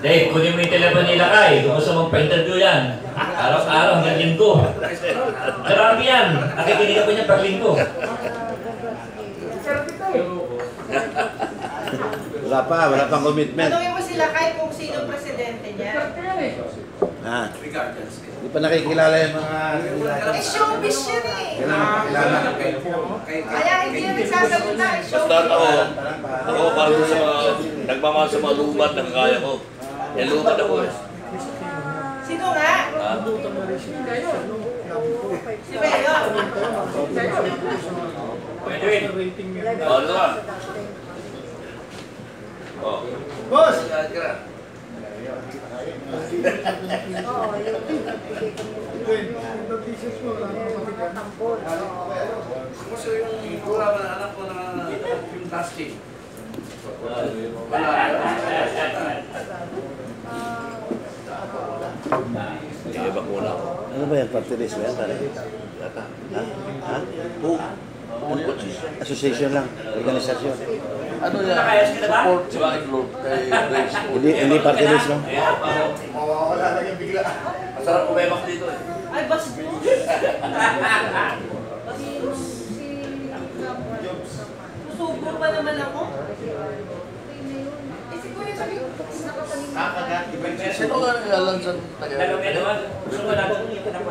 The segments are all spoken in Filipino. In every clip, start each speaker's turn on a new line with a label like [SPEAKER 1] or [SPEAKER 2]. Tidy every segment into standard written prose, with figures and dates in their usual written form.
[SPEAKER 1] Dave, kunin mo yung telepono nila kay. Kung gusto magpa-interview yan. Araw-araw hanggang linggo. Grabe yan. Nakikinig ako niya pag linggo.
[SPEAKER 2] Wala pang commitment.
[SPEAKER 3] Tanungin mo sila kay kung sino presidente niya.
[SPEAKER 2] Ah. Hindi pa nakikilala yung mga...
[SPEAKER 3] Eh, showbiz yan eh.
[SPEAKER 2] Kailangan makilala.
[SPEAKER 3] Kaya hindi na nagsasalita eh,
[SPEAKER 4] Basta
[SPEAKER 3] showbiz.
[SPEAKER 4] ako para sa mga nagmamahal sa mga lumad na kaya ko. Yan lumad ako eh.
[SPEAKER 3] Sino nga?
[SPEAKER 4] Ha?
[SPEAKER 3] Si Beo.
[SPEAKER 4] Ano ka? Oh.
[SPEAKER 2] Boss!
[SPEAKER 5] Gusto yung kura ba na anak ko na yung plastic?
[SPEAKER 4] Sige, bakuna ako.
[SPEAKER 2] Ano ba yan? Party list ba yan?
[SPEAKER 4] Yata.
[SPEAKER 2] Ha? Association lang. Organisasyon.
[SPEAKER 4] Ano yan? Support sa group kay Grace.
[SPEAKER 2] Hindi party list lang.
[SPEAKER 4] Masarap kumemak dito eh.
[SPEAKER 3] Ay, basta. Susubo pa naman ako. Eh, si Kuya sabi ko,
[SPEAKER 4] Sino nga nagalan sa taga?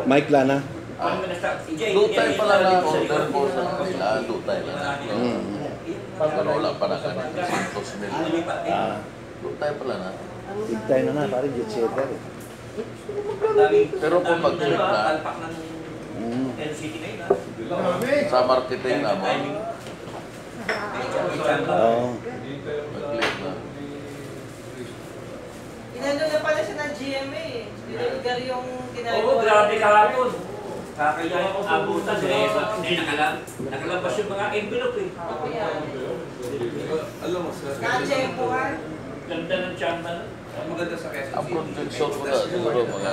[SPEAKER 2] Mike Lana.
[SPEAKER 4] Dutay pala na order mo sa kanila. Dutay lang. Pero wala pa na kanina. Santos Mil. Dutay pala na.
[SPEAKER 2] Hintay na pare jet setter.
[SPEAKER 4] Pero kung mag-click na, sa marketing na mo,
[SPEAKER 2] Oo.
[SPEAKER 4] mag-click na.
[SPEAKER 3] inano na pala siya ng GMA eh. Binulgar yung ginagawa.
[SPEAKER 1] Oo, grabe kahapon. Kakaya yung abutan eh. Nakalabas yung mga envelope eh.
[SPEAKER 5] Alam mo, sir.
[SPEAKER 3] Na-check-puan.
[SPEAKER 1] Ganda ng chamba na.
[SPEAKER 5] Maganda sa Quezon
[SPEAKER 4] Ang
[SPEAKER 5] City.
[SPEAKER 4] projection mo na siguro mga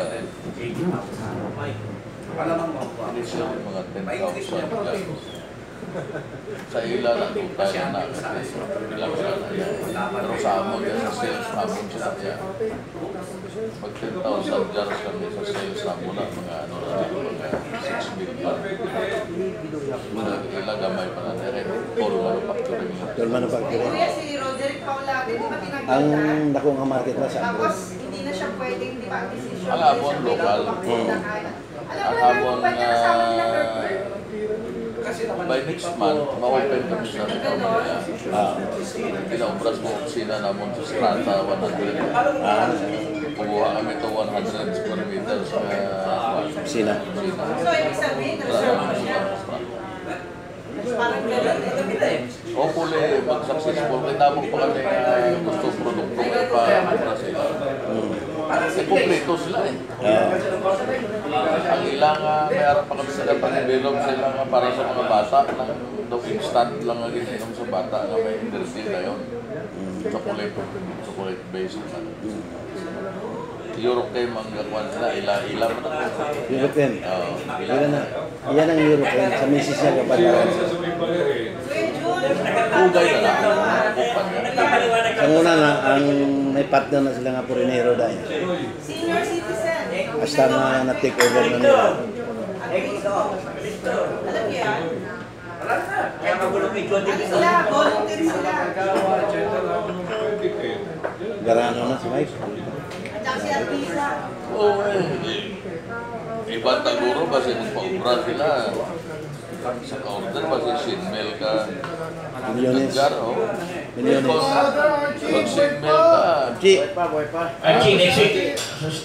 [SPEAKER 5] Alamang mo.
[SPEAKER 4] initial mga 10,000 plus. Sa ila na dutay na kasi ilang sana yan. Pero sa amon yan sa sales amon sa kanya. Mag 10,000 jars kami sa sales amon na mga ano na mga 6 million. Mga ila gamay pa na direct all manufacturing.
[SPEAKER 2] Tool manufacturing.
[SPEAKER 3] Kuya, si Roderick Paulate, di ba tinagyan
[SPEAKER 2] Ang
[SPEAKER 3] na?
[SPEAKER 2] dako nga market na sa
[SPEAKER 3] Tapos, hindi na siya pwedeng, di ba, decision.
[SPEAKER 4] Ang abon local.
[SPEAKER 3] Alam
[SPEAKER 4] Ang
[SPEAKER 3] mo naman
[SPEAKER 4] abon
[SPEAKER 3] kung pwede kasama nila Kirkwood.
[SPEAKER 4] by next month, ma-open kami sa Pamilya. Pinaubras mo sila namon sa Strata 100. Kuha kami ito 100 square meters na
[SPEAKER 2] Sina.
[SPEAKER 3] So, ibig sabihin, na-reserve mo siya. Parang gano'n eh.
[SPEAKER 4] hopefully mag-successful. Kaya nabog pa kami gusto produkto may pa-ubra sila. Kasi kumpleto sila eh. Ang ilang mayroon pa kami sila pag-develop sila para sa mga bata ng instant lang ang ininom sa bata na may energy na yun. Chocolate based naman. Europe kayo manggagawa sila, ila man ako.
[SPEAKER 2] European. Yan ang European. Sa misis niya kapag
[SPEAKER 4] Ugay na lang. Kumpanya.
[SPEAKER 2] ang una na, ang may partner na sila nga Purinero dahil.
[SPEAKER 3] Senior citizen.
[SPEAKER 2] Hasta na na-take over na nila.
[SPEAKER 3] Alam niyo yan?
[SPEAKER 1] Kaya magulong may John
[SPEAKER 3] Ano sila? Volunteer sila.
[SPEAKER 2] Garano na si Mike.
[SPEAKER 3] At saka si Artisa.
[SPEAKER 4] Oo eh. Iba taguro kasi magpa-ubra sila. Sa order ba si Shinmel ka?
[SPEAKER 2] Milyones.
[SPEAKER 4] Edgar, oh.
[SPEAKER 2] Milyones.
[SPEAKER 4] Pag Shinmel ka,
[SPEAKER 2] Chi.
[SPEAKER 1] Archie, next week,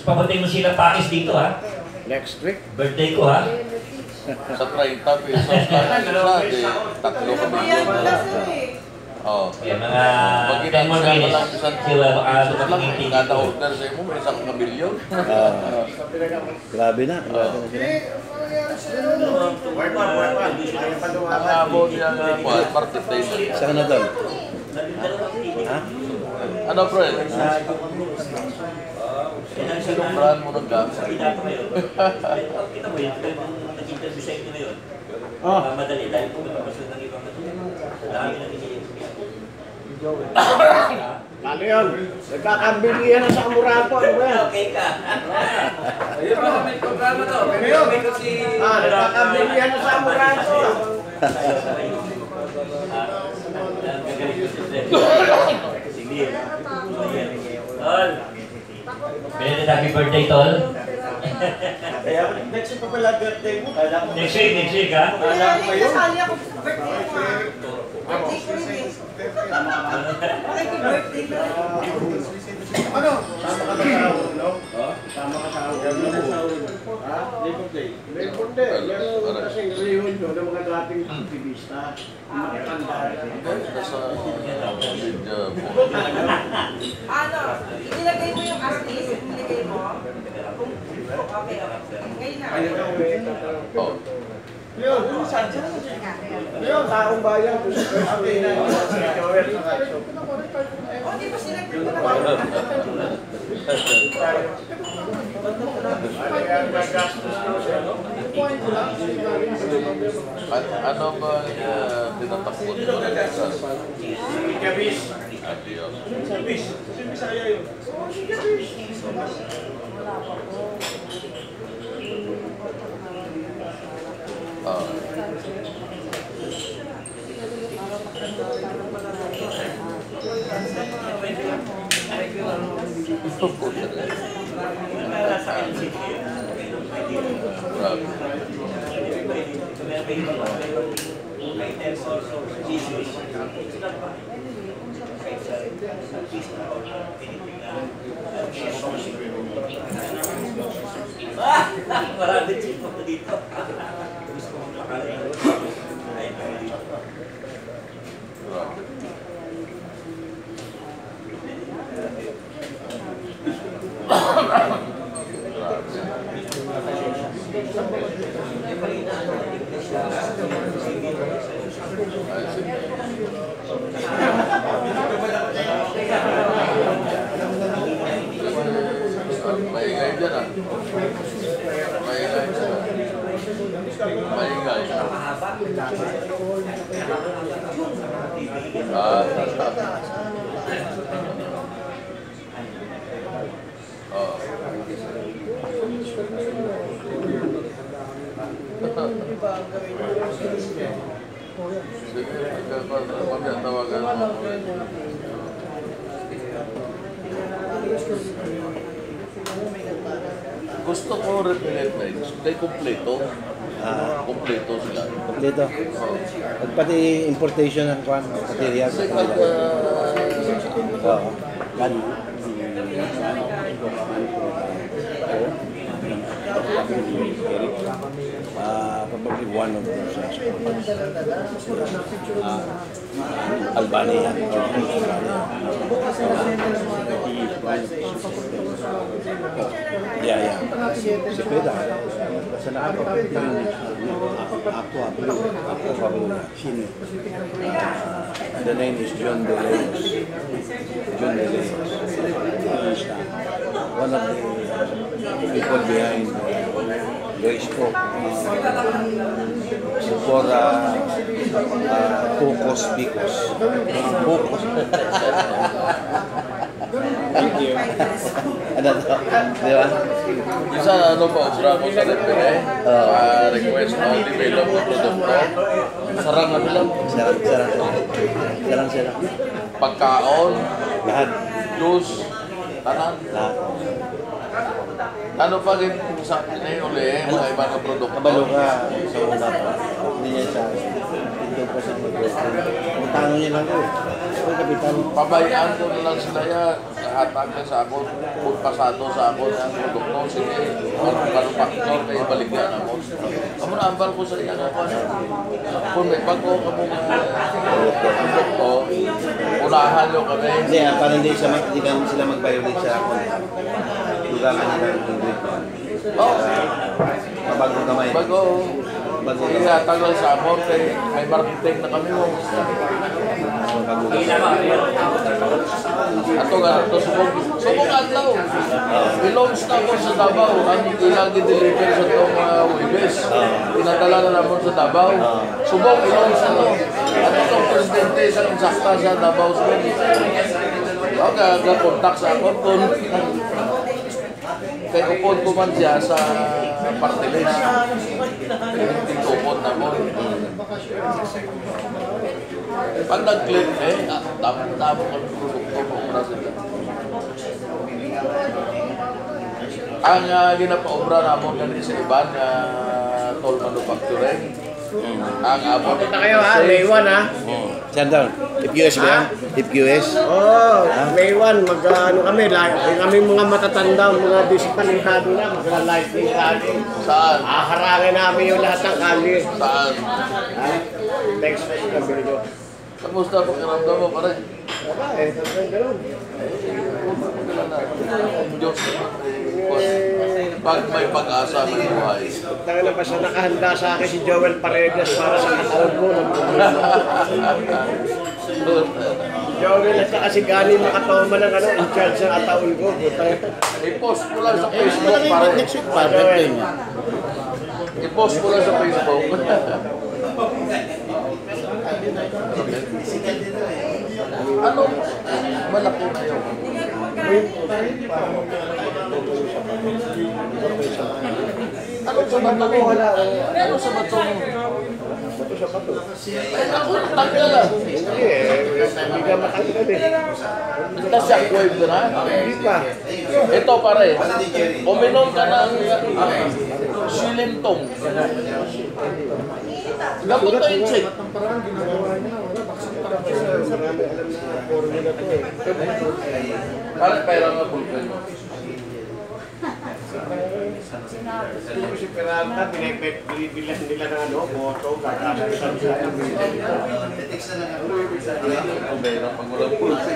[SPEAKER 1] papuntin mo silang pakis dito ha.
[SPEAKER 2] Next week.
[SPEAKER 1] Birthday ko ha.
[SPEAKER 4] sa 30 pesos lang isa, di tatlo ka
[SPEAKER 3] Ayan pala
[SPEAKER 4] milyon.
[SPEAKER 3] sir eh.
[SPEAKER 4] Oh.
[SPEAKER 1] Kaya mga 10 more minutes. Sila
[SPEAKER 4] Kada
[SPEAKER 1] makakita.
[SPEAKER 4] order sa mo, may isang kabilyon.
[SPEAKER 2] Grabe na. Grabe na sila.
[SPEAKER 4] Ang abo niya nga po, marketplace.
[SPEAKER 2] Saan ka na doon? Ha?
[SPEAKER 4] Ano, friend? Sinubrahan mo ng gas.
[SPEAKER 1] Kita mo yun, nag-interview sa inyo ngayon.
[SPEAKER 2] Oh.
[SPEAKER 1] Madali dahil pumunta ng ibang sa dami ng
[SPEAKER 6] Ano yun? Nagkakambilihan na sa Amurato. Ano ba yan?
[SPEAKER 1] Okay ka.
[SPEAKER 5] Ayun ba, may programa to. May kasi...
[SPEAKER 6] Nagkakambilihan na sa Amurato.
[SPEAKER 1] Sige. Tol. Belated happy birthday, Tol.
[SPEAKER 6] Next week pa pala birthday mo.
[SPEAKER 1] Next week ha?
[SPEAKER 3] Kaya rin kasali ako sa birthday ko ha. Birthday ko rin eh. Happy birthday na rin.
[SPEAKER 6] Ano? Sama ka sa sahod, no? Sama ka sa sahod. Ha? Labor Day. Labor Day. Meron kasing reunion yun ng mga dating aktivista. Makatanda rin.
[SPEAKER 4] Nasa video po.
[SPEAKER 3] Ano, inilagay mo yung aslis, inilagay mo. Okay, okay. Ngayon na.
[SPEAKER 4] Oh.
[SPEAKER 6] Yun, yun, taong bayan. Okay na yun. Joel,
[SPEAKER 3] O, di ba sinagpil ko naman?
[SPEAKER 4] Ano ba tinatakot mo na Texas?
[SPEAKER 6] Gabis.
[SPEAKER 4] Adios.
[SPEAKER 6] Gabis. Bisaya yun.
[SPEAKER 1] Maraming chiko dito. Gusto mong pakain.
[SPEAKER 4] Maingay dyan ah. Maingay dyan. Maingay. Sige, pagkatawagan mo. Gusto ko repellent lines. Dahil kompleto. Kompleto sila.
[SPEAKER 2] Kompleto. At pati importation ng kwan, material.
[SPEAKER 4] Kasi pag
[SPEAKER 2] Oo. Kan. Probably one of those Albania. Yeah. Sepeda. Sana ako sino? The name is John De Leon. John De Leon. One of the people behind Grace Pro. For Focus Bicos. Focus. Thank you. Ano to? Di ba?
[SPEAKER 4] isa ano pa, obra mo sa repellent. Request mo, develop ng produkto. Sarang na lang.
[SPEAKER 2] Sarang.
[SPEAKER 4] Pagkaon,
[SPEAKER 2] Lahat.
[SPEAKER 4] juice, tanan.
[SPEAKER 2] Lahat.
[SPEAKER 4] Ano pa rin sa pinay uli, mga iba ng produkto?
[SPEAKER 2] Kabalo ka sa una pa. birthday niya sa akin. Ito po siya mag-birthday. Ang tanong niya lang ko eh. Ako kapitan.
[SPEAKER 4] Pabayaan ko na lang sila yan. Hatag na sa ako, kung pasado sa ako ng produkto, sige, manufacture, may baligyan ako. Amo na ambal ko sa iya nga. Kung may bago ka mo produkto, unahan nyo kami.
[SPEAKER 2] Hindi, para hindi sila mag-violate sa ako. Lugakan nila ng Ingrid.
[SPEAKER 4] Oo.
[SPEAKER 2] Mabagong kamay.
[SPEAKER 4] Bago,
[SPEAKER 2] Bagong
[SPEAKER 4] sige, hatag lang sa ako, may marketing na kami mo. Ato nga ito, subong adlaw. Belongs na ako sa Davao. Ang ilang i-deliver sa itong Wibes. Pinadala na naman sa Davao. Subong, belongs na ito. At itong presidente sa insakta sa Davao. Ako ga-contact sa ako. Kaya upod ko man siya sa party list. Upod na mo. Pag nag-click tamo ka ng produkto mo para sila. Ang ginapaobra namon ganito sa iban toll manufacturing. Ang abot
[SPEAKER 6] Kita kayo ha, May 1 ha.
[SPEAKER 2] Saan doon? FQS ba yan? FQS?
[SPEAKER 6] Oo, May 1, mag-ano kami mga matatanda, mga disiplinado na, mag-lightning rally.
[SPEAKER 4] saan?
[SPEAKER 6] Haharangin namin yung lahat ng kali.
[SPEAKER 4] Saan?
[SPEAKER 6] Thanks for the video.
[SPEAKER 4] Kamusta po kiramdam mo pare?
[SPEAKER 6] Wala eh, gano'n.
[SPEAKER 4] Diyos pag may pag-asa may buhay.
[SPEAKER 6] Tanga na ba siya nakahanda sa akin si Joel Paredes para sa katawan ko. Joel at saka si Gani makatoma ng in charge ng ataon ko.
[SPEAKER 4] I-post mo lang sa Facebook pare. I-post mo lang sa Facebook. Ano? Malaki na yun. Ano sa bato mo? Ano sa bato mo?
[SPEAKER 6] Bato sa bato.
[SPEAKER 4] Ako, tanggal lang.
[SPEAKER 6] Hindi eh, hindi ka matanggal eh.
[SPEAKER 4] Ito shockwave na.
[SPEAKER 6] Hindi pa.
[SPEAKER 4] Ito pare, uminom ka ng silintong. Gamot na insect.
[SPEAKER 6] Marami alam na formula to eh.
[SPEAKER 4] Pare, pera nga pulpen.
[SPEAKER 6] Kung si Peralta, binibilan nila ng moto, kakasabitan sila.
[SPEAKER 4] Pera pag walang pulpen.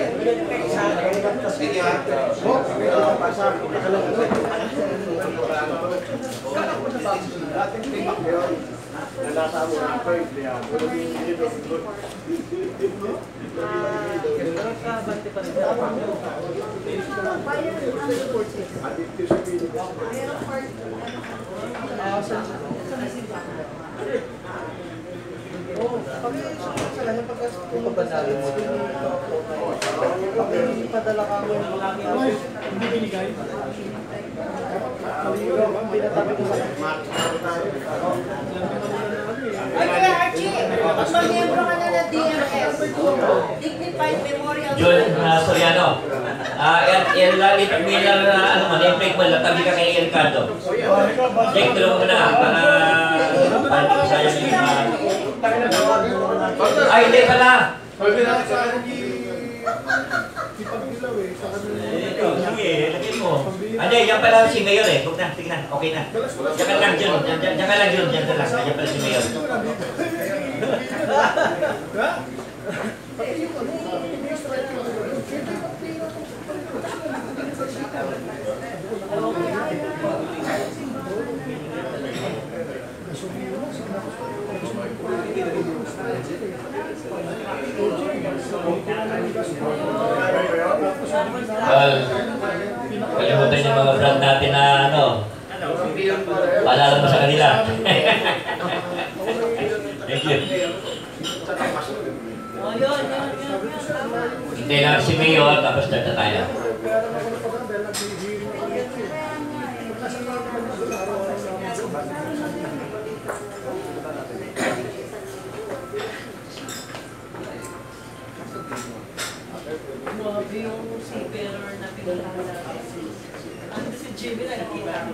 [SPEAKER 6] Nasa mo na ito, hindi ako.
[SPEAKER 3] Padala ka mo hindi binigay. Ay, Archie! Pag mag-membro ka na ng DMS, Dignified Memorial
[SPEAKER 1] John Soriano. Ilalipat mo yung ano mo, i-break mo, latabi ka kay Ricardo. Jake, tulungan mo na para sayang yung ay, hindi pala! Sige, lagyan mo. Hindi, yan pala si Mayor eh. Huwag na, sige na, okay na. Diyan ka lang, John. Diyan ka lang, John. Diyan ka lang. Yan pala si Mayor. Well, kalimutan yung mga brand natin na ano. Paalala mo sa kanila. Thank you. Hindi na si Mayor, tapos data tayo.
[SPEAKER 3] Grabe yung seafarer na pinalala. Ano si Jimmy nakikita?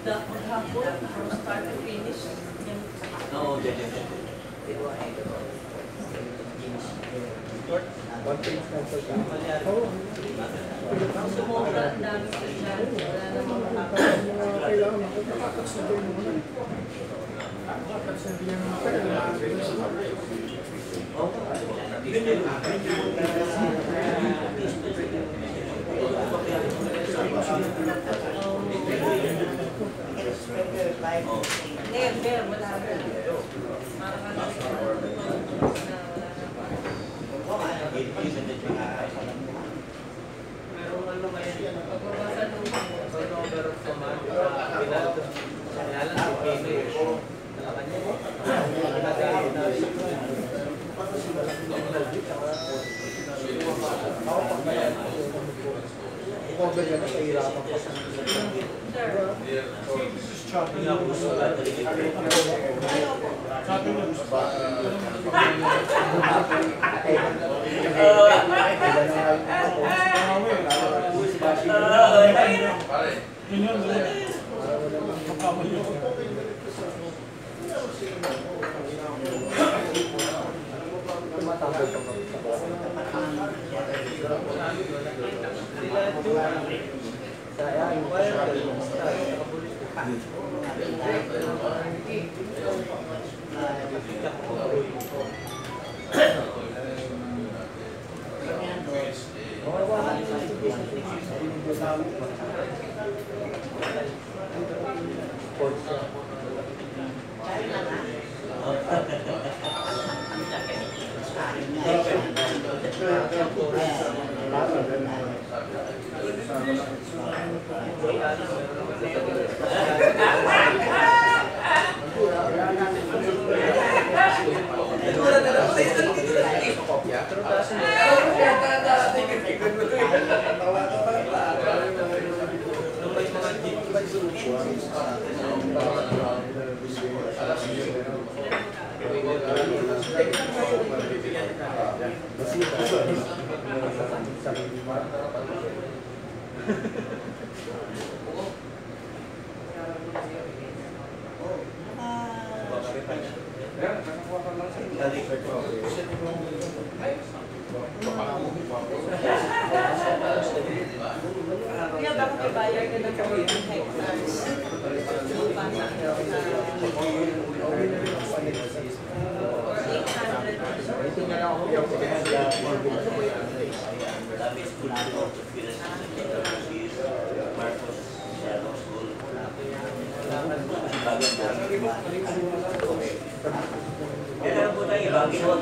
[SPEAKER 3] Maghapon, from start to finish. Yan.
[SPEAKER 1] Oo, dyan.
[SPEAKER 3] Sumobra ang dami sa dyan. Wala namang makakapon. Never, wala na. Kaya bakit ibayar ka ng 14 hectares? Lupa na 800.
[SPEAKER 1] Kaya po tayo, ibang ginawa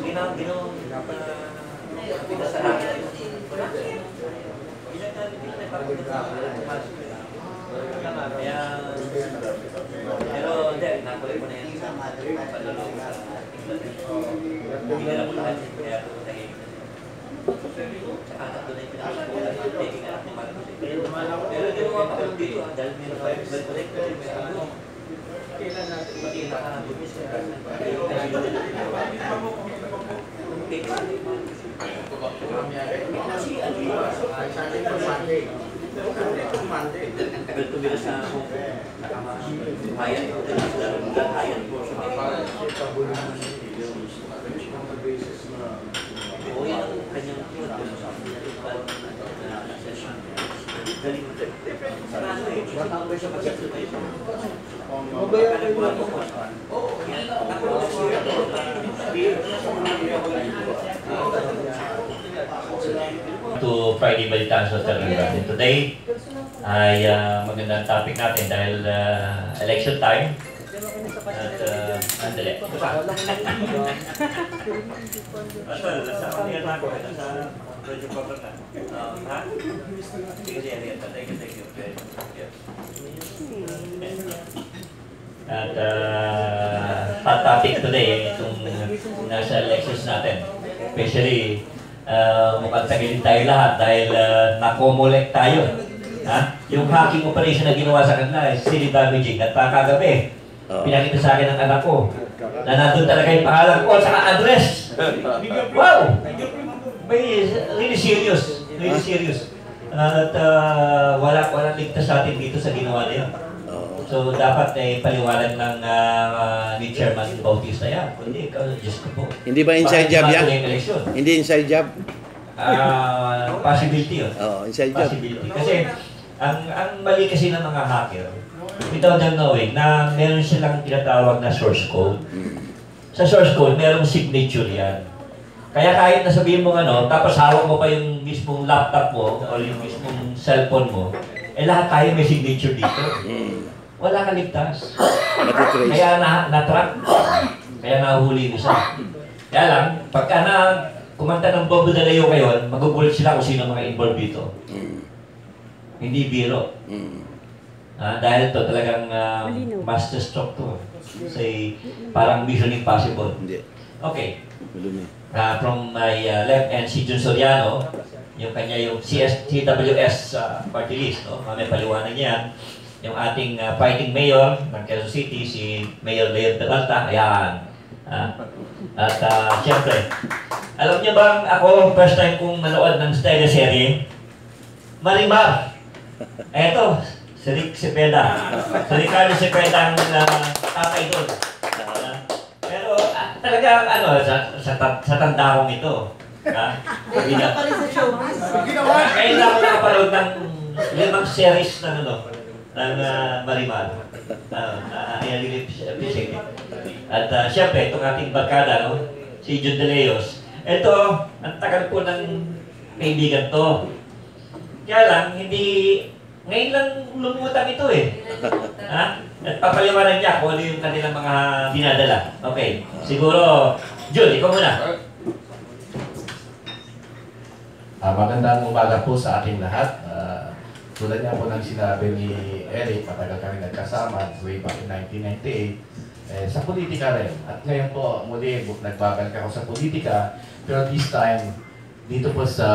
[SPEAKER 1] pero hindi, nakulit ko na yan sa palulong sa hindi na po lahat kaya po tayo saka doon ay pinakakulan yung taking anak ni Marcos pero ginawa pa kayo dito dahil may nakabalik may pati nakabugis tagal tumira sa hayan hayan po sa o yan ang kanyang galing sarado eh matawag siya mag-survive to Friday Balitaan sa natin today ay magandang topic natin dahil election time at andali. Nasa kanina ako nasa project program ha? Sige, thank you. At hot topic today itong nasa elections natin, especially mukhang tagilid tayo lahat dahil nakomolek tayo. Ha? Yung hacking operation na ginawa sa kanila, silly damaging. At kagabi, pinakita sa akin ng anak ko na nandun talaga yung pangalan ko sa address. Wow! Really serious. Really serious. At walang ligtas sa atin dito sa ginawa na yun. So, dapat paliwanag ng ni Chairman Bautista yan. Hindi, Diyos ko po.
[SPEAKER 2] Hindi ba inside job yan?
[SPEAKER 1] Yung election.
[SPEAKER 2] Hindi inside job?
[SPEAKER 1] Possibility yun.
[SPEAKER 2] Oo, inside job.
[SPEAKER 1] Possibility. Kasi, ang mali kasi ng mga hacker, without them knowing, na meron silang tinatawag na source code. Sa source code, merong signature yan. Kaya kahit nasabihin mo tapos hawak mo pa yung mismong laptop mo o yung mismong cellphone mo, lahat tayo may signature dito. Wala kang ligtas. Kaya na-track. Kaya nahuli mo siya. Kaya lang, pagka kumanta ng Bobo de Leo kayo, magugulat sila kung sino mga involved dito. Hindi biro. Dahil to talagang master stroke to. Say, parang Mission Impossible. Okay. From my left hand, si Jun Soriano, yung kanya yung CWS party list, may paliwanag niya. Yung ating fighting mayor ng Quezon City, si Mayor Leon Peralta, ayan. At siyempre, alam niyo bang ako, first time kong manood ng teleserye, Marimar. Eto, si Rick Cepeda. Si Ricardo Cepeda ang tatay doon. Pero talaga, sa tanda kong ito.
[SPEAKER 3] Hindi ka pa rin sa showbiz.
[SPEAKER 1] Kaya ako nakaparoon ng 5 series ng ng Marimar. I really appreciate it. At siyempre, itong ating barkada, si Jun De Leos. Ito, ang tagal po ng kaibigan to. Kaya lang, ngayon lang lumutang ito At papaliwanan niya kung ano yung kanilang mga dinadala. Okay, siguro, Jun, ikaw muna.
[SPEAKER 7] Magandang umaga po sa ating lahat. Tulad niya po ng sinabi ni Eric, matagal kami nagkasama way back in 1998, sa politika rin. At ngayon po, muli, nagbabalik ako sa politika, pero this time, dito po sa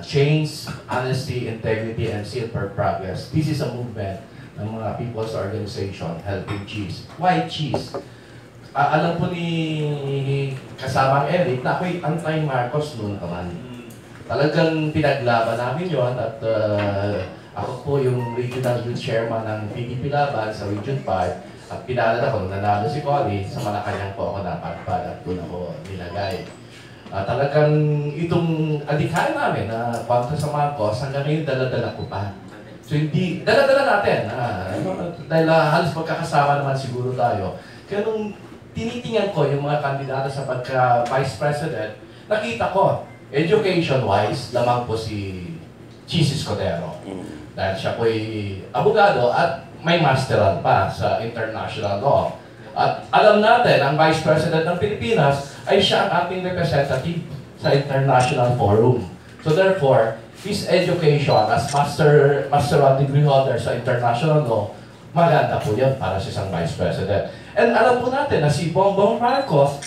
[SPEAKER 7] Change, Honesty, Integrity, and Seal for Progress. This is a movement ng mga people's organization helping cheese. Why cheese? Alam po ni kasamang Eric na ako'y anti-Marcos noon naman. Talagang pinaglaban namin yon at ako po yung regional youth chairman ng PDP Laban sa Region 5 at pinalala ko, nanalo si Cory, sa Malacanang po ako napadpad at doon ako nilagay. Talagang itong adikain namin na kontra sa Marcos, hanggang ngayon dala-dala ko pa. So hindi, dala-dala natin. Dahil halos magkakasama naman siguro tayo. Kaya nung tinitingnan ko yung mga kandidato sa pagka-Vice President, nakita ko, education-wise, lamang po si Chis Escudero. Dahil siya po'y abogado at may masteral pa sa international law. At alam natin, ang Vice President ng Pilipinas ay siya ang ating representative sa international forum. So therefore, his education as masteral degree holder sa international law, maganda po yun para sa isang Vice President. And alam po natin na si Bongbong Marcos,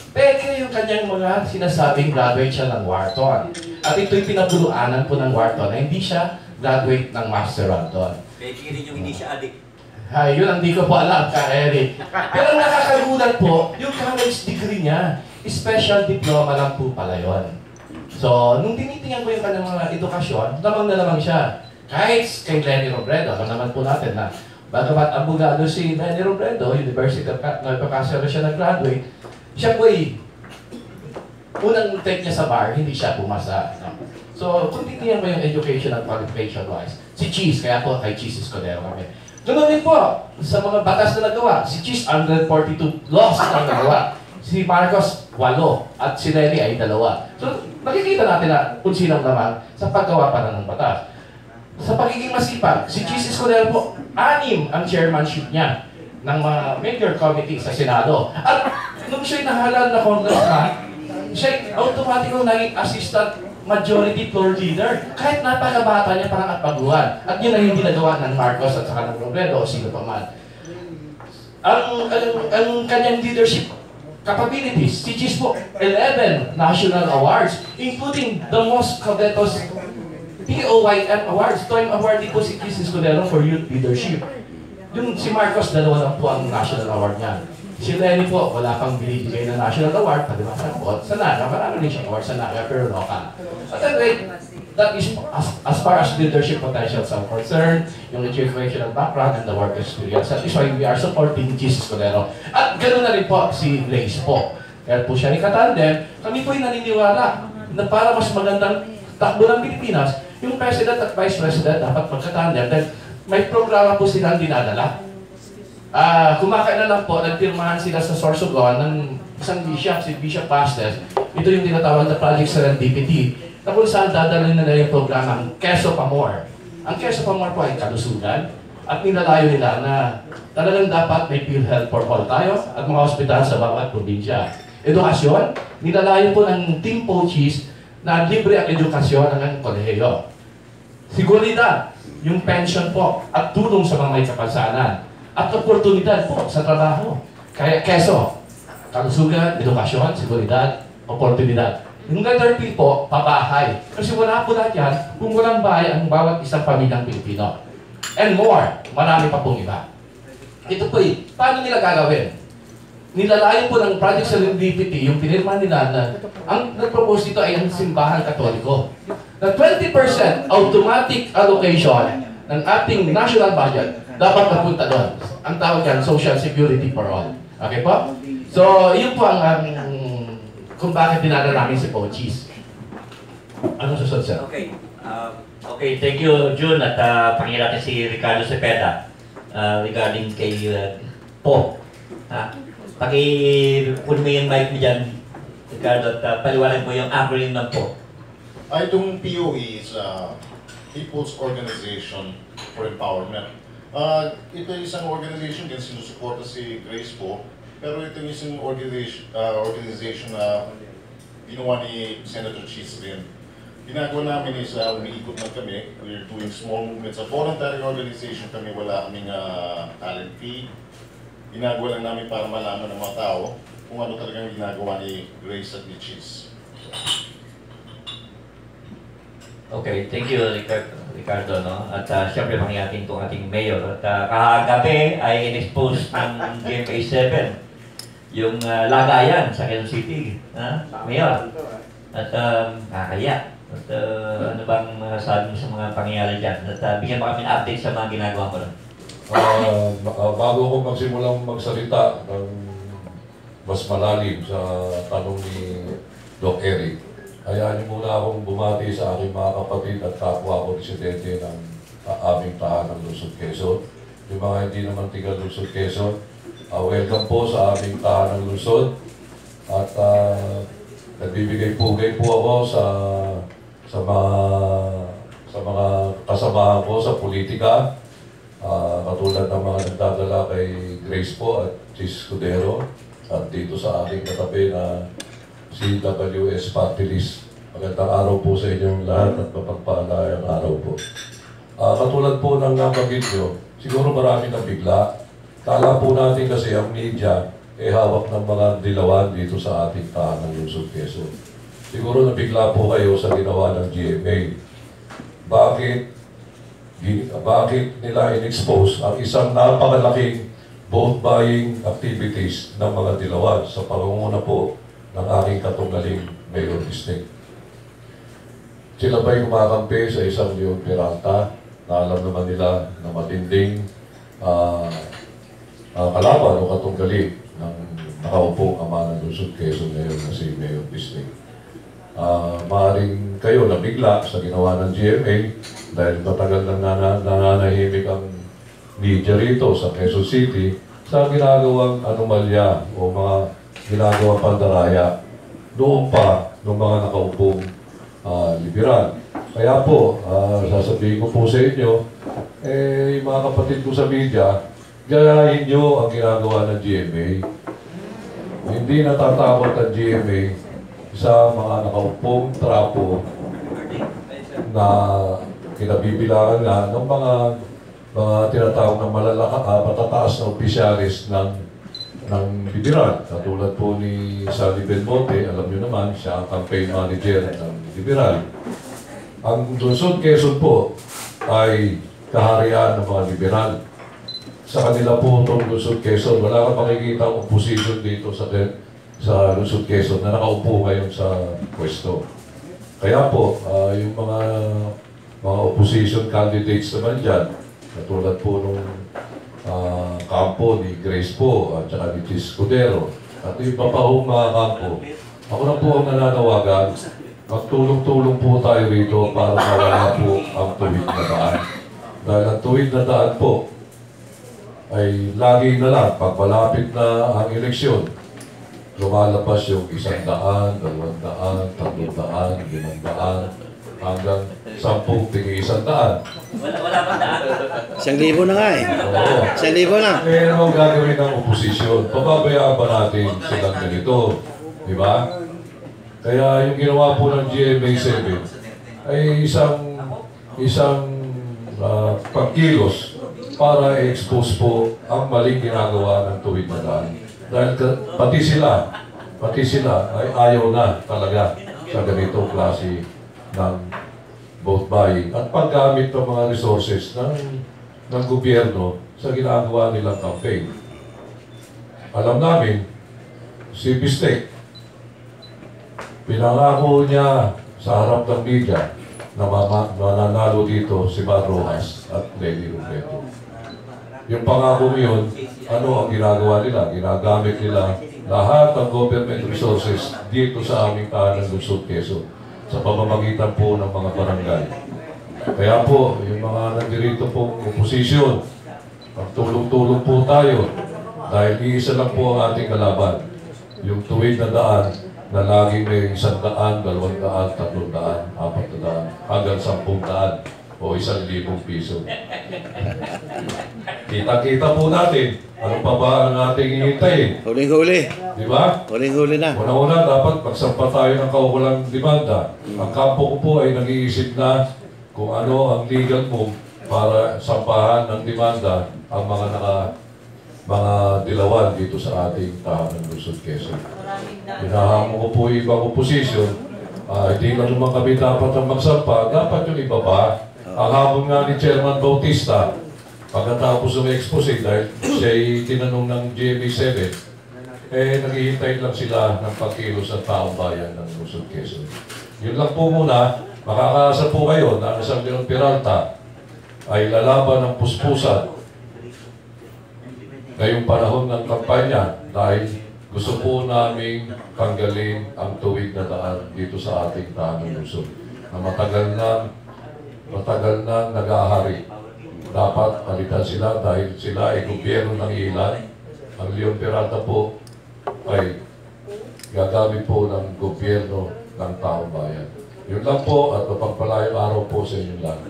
[SPEAKER 7] peke yung kanyang mga sinasabing graduate siya ng Wharton. At ito'y pinaguluanan po ng Wharton na hindi siya graduate ng masteral doon.
[SPEAKER 1] Peke rin yung hindi siya adik.
[SPEAKER 7] Yun ang di ko po alam, Ka Eric. Pero nakakagulat po, yung college degree niya, special diploma lang po pala yun. So, nung tinitingnan ko yung kanyang mga edukasyon, lamang na lamang siya. Kahit kay Lenny Robredo, alam naman po natin na bagamat abogado si Lenny Robredo, University of Nueva Ecija siya nag-graduate, siya po unang take niya sa bar, hindi siya pumasa. So, kung titingnan mo yung education at qualification-wise, si Cheese, kaya po kay Cheese Escudero kami. Ganoon din po, sa mga batas na nagawa, si Cheese 142 laws na nagawa. Si Marcos, 8, at si Lenny ay 2. So, nakikita natin na kung sinang naman sa paggawa pa ng batas. Sa pagiging masipag, si Cheese Escudero po, 6 ang chairmanship niya ng mga major committee sa Senado. At nung siya'y nahalal na congressman, siya'y automatic naging assistant majority floor leader. Kahit napakabata niya parang at baguhan. At yun ang hindi nagawa ng Marcos at saka ng Robredo o sino pa man. Ang kanyang leadership capabilities, si Cheese po, 11 national awards, including the most covetous TOYM awards. TOYM award din po si Cheese Escudero for youth leadership. Yung si Marcos, 2 lang po ang national award niya. Si Lenny po, wala pang binibigay na national award, palimasan po. Sa Naga, marami rin siyang award sa Naga, pero local. At anyway, that is as far as leadership potentials are concerned, yung educational background and the work experience. That is why we are supporting Jesus Cordero. At ganoon na rin po si Grace po. Kaya po siya ikatandem, kami po ay naniniwala na para mas magandang takbo ng Pilipinas, yung President at Vice President dapat magkatandem dahil may programa po silang dinadala. Kumakailan lang po, nagpirmahan sila sa Sorsogon ng isang bishop, si Bishop Bastes. Ito yung tinatawag na Project Serendipity, na kung saan dadalhin na yung programa ang Quezon Pamor. Ang Quezon Pamor po ay kalusugan at nilalayo nila na talagang dapat may PhilHealth for all tayo at mga ospital sa bawat probinsya. Edukasyon, nilalayo po ng Team Pochis na libre ang edukasyon ng kolehiyo. Seguridad, yung pension po at tulong sa mga may kapansanan. At oportunidad po sa trabaho. Kaya keso, kalusugan, edukasyon, seguridad, oportunidad. Yung letter P po, pabahay. Kasi wala po lahat yan kung walang bahay ang bawat isang pamilyang Pilipino. And more, marami pa pong iba. Ito po paano nila gagawin? Nilalayo po ng Project Serendipity, yung pinirma nila na ang nag-propose dito ay ang simbahan katoliko. Na 20% automatic allocation ng ating national budget dapat napunta doon. Ang tawag yan, Social Security for All. Okay po? So, yun po ang kung bakit dinala namin si Pochis. Ano susunod, sir?
[SPEAKER 1] Okay. Okay, thank you, June. At pakinggan natin si Ricardo Cepeda regarding kay Po. Kunin mo yung mic mo dyan, Ricardo, at paliwanag mo yung acronym ng Po.
[SPEAKER 8] Itong POE is People's Organization for Empowerment. Ito isang organization din, sinusuporta si Grace Po. Pero ito yung isang organization na ginawa ni Senator Cheese rin. Ginagawa namin is umiikot lang kami. We're doing small movements. Sa voluntary organization kami, wala kaming talent fee. Ginagawa lang namin para malaman ng mga tao kung ano talagang ginagawa ni Grace at ni Cheese.
[SPEAKER 1] Okay, thank you, Ricardo. No? At siyempre, pakinggan itong ating mayor. At kahagabi ay in-expose ng GMA 7 yung lagayan sa Quezon City, Mayor. At nakakaya. At ano bang sabi mo sa mga pangyayari dyan? At bigyan mo kami ng update sa mga ginagawa mo rin.
[SPEAKER 9] Bago ko magsimulang magsalita ng mas malalim sa tanong ni Doc Eric, hayaan niyo muna akong bumati sa aking mga kapatid at kapwa ko residente ng aming tahanang Lungsod Quezon. Yung mga hindi naman tiga Lungsod Quezon, welcome po sa aming tahanang lungsod at nagbibigay pugay po ako sa mga kasamahan ko sa politika, katulad ng mga nagdadala kay Grace po at Cheese Cordero at dito sa aking katabi na CWS Party List. Magandang araw po sa inyong lahat at mapagpalayang araw po. Katulad po ng nabanggit nyo, siguro marami nang bigla. Kala po natin kasi ang media hawak ng mga dilawan dito sa ating tahanang Lungsod Quezon. Siguro nabigla po kayo sa ginawa ng GMA. Bakit nila in-expose ang isang napakalaking vote buying activities ng mga dilawan sa pangunguna po ng aking katunggaling Mayor District? Sila ba'y kumakampi sa isang Leon Peralta na alam naman nila na matinding kalaban o katunggali ng nakaupong ama ng Lungsod Quezon ngayon na si Mayor District. Maaaring kayo nabigla sa ginawa ng GMA dahil matagal nang nananahimik ang media rito sa Quezon City sa ginagawang anomalya o mga ginagawang pandaraya noon pa ng mga nakaupong liberal. Kaya po, sasabihin ko po sa inyo, yung mga kapatid ko sa media, gayahin nyo ang ginagawa ng GMA. Hindi natatakot ang GMA sa mga nakaupong trapo na kinabibilangan nga ng mga tinatawag ng matataas na opisyalis ng liberal. Katulad po ni Sally Belmonte, alam nyo naman, siya ang campaign manager ng liberal. Ang Lungsod Quezon po ay kaharian ng mga liberal. Sa kanila po itong Lungsod Quezon, wala kang makikita ang opposition dito sa Lungsod Quezon na nakaupo ngayon sa pwesto. Kaya po, yung mga opposition candidates naman dyan, katulad po nung kampo ni Grace po at saka ni Chis Cudero at yung iba pa hong mga kampo. Ako na po ang nananawagan, magtulong-tulong po tayo rito para mawala po ang tuwid na daan. Dahil ang tuwid na daan po ay lagi na lang, pag malapit na ang eleksyon, lumalabas yung 100, 200, 300, 500, hanggang 10 tingin 100.
[SPEAKER 1] Wala bang daan?
[SPEAKER 2] 1,000 na nga eh.
[SPEAKER 9] Oo.
[SPEAKER 2] 1,000 na.
[SPEAKER 9] Eh, ano ang gagawin ng oposisyon? Pababayaan ba natin silang ganito? Di ba? Kaya yung ginawa po ng GMA7 ay isang pagkilos para i-expose po ang maling ginagawa ng tuwid na daan. Dahil pati sila ay ayaw na talaga sa ganitong klase ng vote buying at paggamit ng mga resources ng gobyerno sa ginagawa nilang campaign. Alam namin, si Bistek, pinangako niya sa harap ng media na mananalo dito si Mar Rojas at Lenny Robredo. Yung pangako yun, ano ang ginagawa nila? Ginagamit nila lahat ng government resources dito sa aming tahanan ng Luzon, Quezon sa pamamagitan po ng mga barangay. Kaya po, yung mga nandirito pong oposisyon, magtulong-tulong po tayo dahil iisa lang po ang ating kalaban. Yung tuwid na daan na laging may 100, 200, 300, 400, hanggang 10,000 o 1,000 piso. Kita-kita po natin, ano pa ba ang ating hihintayin?
[SPEAKER 2] Huling-huli.
[SPEAKER 9] Di ba?
[SPEAKER 2] Huling-huli na.
[SPEAKER 9] Una-una, dapat magsampa tayo ng kaukulang demanda. Ang kampo ko po ay nag-iisip na kung ano ang legal move para sampahan ng demanda ang mga dilawan dito sa ating tahanan ng Luzon, Quezon. Hinahamon ko po yung ibang oposisyon, hindi lang naman kami dapat ang magsampa, dapat yung iba pa. Ang hamon nga ni Chairman Bautista, pagkatapos ng expose dahil siya'y tinanong ng GMA7, naghihintay lang sila ng pagkilos ng taong bayan ng Luzon, Quezon. Yun lang po muna, makakaasa po kayo na ang isang Leon Peralta ay lalaban ng puspusan ngayong panahon ng kampanya dahil gusto po naming tanggalin ang tuwid na daan dito sa ating tahanan ng Luzon na matagal na nag-ahari. Dapat palitan sila dahil sila ay gobyerno ng ilan. Ang Leon Peralta po ay gagamit po ng gobyerno ng taong bayan. Yun lang po at mapagpalayang araw po sa inyo lang.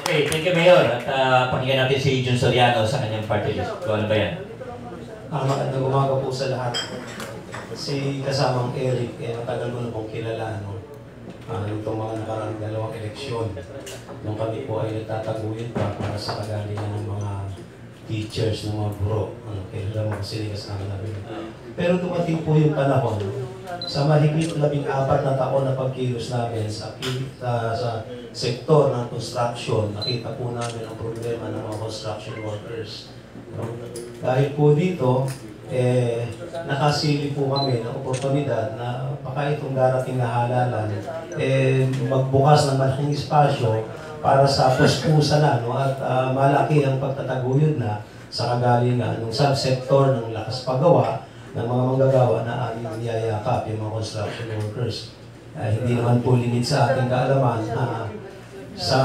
[SPEAKER 1] Okay, thank you, Mayor. At pakinggan natin si Jun Soriano sa kanyang party list. Kung ano ba yan?
[SPEAKER 10] Magandang umaga po sa lahat. Si kasamang Eric, matagal ko na pong kilala. Itong mga nakarang 2 eleksyon. Nung kami po ay nagtataguyod para sa kagalingan ng mga teachers, ng mga guro. Kilala mo kasi kasama namin. Pero dumating po yung panahon, sa mahigit 14 na taon na pagkilos namin sa sektor ng construction, nakita po namin ang problema ng mga construction workers. Dahil po dito, nakasili po kami ng oportunidad na baka itong darating na halalan, magbukas ng malaking espasyo para sa puspusan na, at malaki ang pagtataguyod na sa kagalingan ng subsektor ng lakas paggawa ng mga manggagawa na aming niyayakap yung mga construction workers. Hindi naman po limit sa ating kaalaman na sa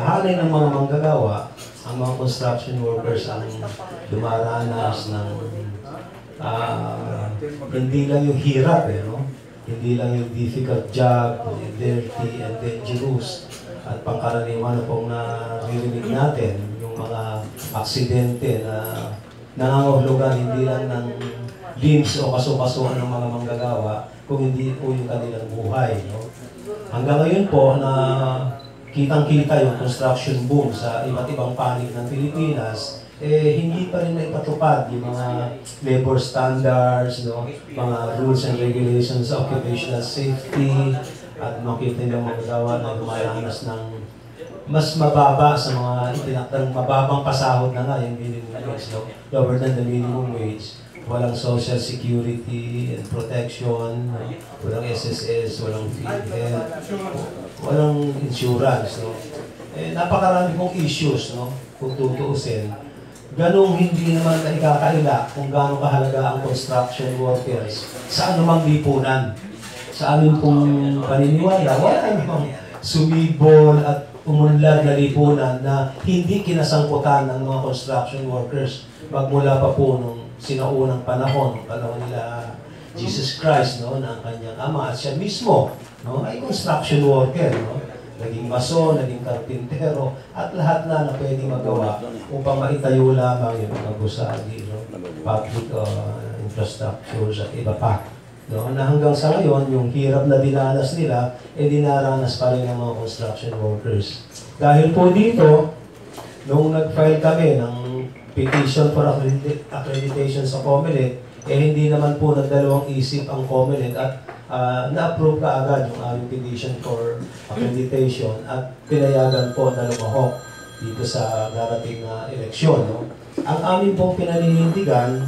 [SPEAKER 10] halin ng mga manggagawa, ang mga construction workers ang dumaranas ng hindi lang yung hirap, hindi lang yung difficult job, dirty and dangerous, at pangkaraniwan na pong naririnig natin, yung mga aksidente na nangangahulugan hindi lang ng limbs o kaso-kasuhan ng mga manggagawa, kung hindi po yung kanilang buhay. Hanggang ngayon po na kitang-kita yung construction boom sa iba't ibang panig ng Pilipinas, hindi pa rin naipatupad yung mga labor standards, mga rules and regulations sa occupational safety, at makita yung manggagawa na lumalanas ng mas mababa sa mga itinakdang mababang pasahod na nga yung minimum wage, lower than the minimum wage. walang social security and protection, walang SSS, walang PhilHealth, walang insurance. No? Napakarami pong issues, no? Kung tutuusin. Ganong hindi naman ikakaila kung gaano kahalaga ang construction workers sa anumang lipunan. Sa amin pong paniniwala, wala namang sumibol at umunlad na lipunan na hindi kinasangkutan ng mga construction workers magmula pa po nung sinaunang panahon nila Jesus Christ, no, na ang kanyang ama at siya mismo, no, ay construction worker, no, naging mason, naging karpintero at lahat na pwedeng magawa upang maitayo lamang yung mga gusali, no, public infrastructures at iba pa. No, na hanggang sa ngayon, yung hirap na dinanas nila, dinaranas pa rin ng mga construction workers. Dahil po dito, nung nag-file kami ng petition for accreditation sa COMELEC, hindi naman po nagdalawang isip ang COMELEC at na-approve kaagad yung aming petition for accreditation at pinayagan po na lumahok dito sa darating na eleksyon. No? Ang aming pong pinaninindigan,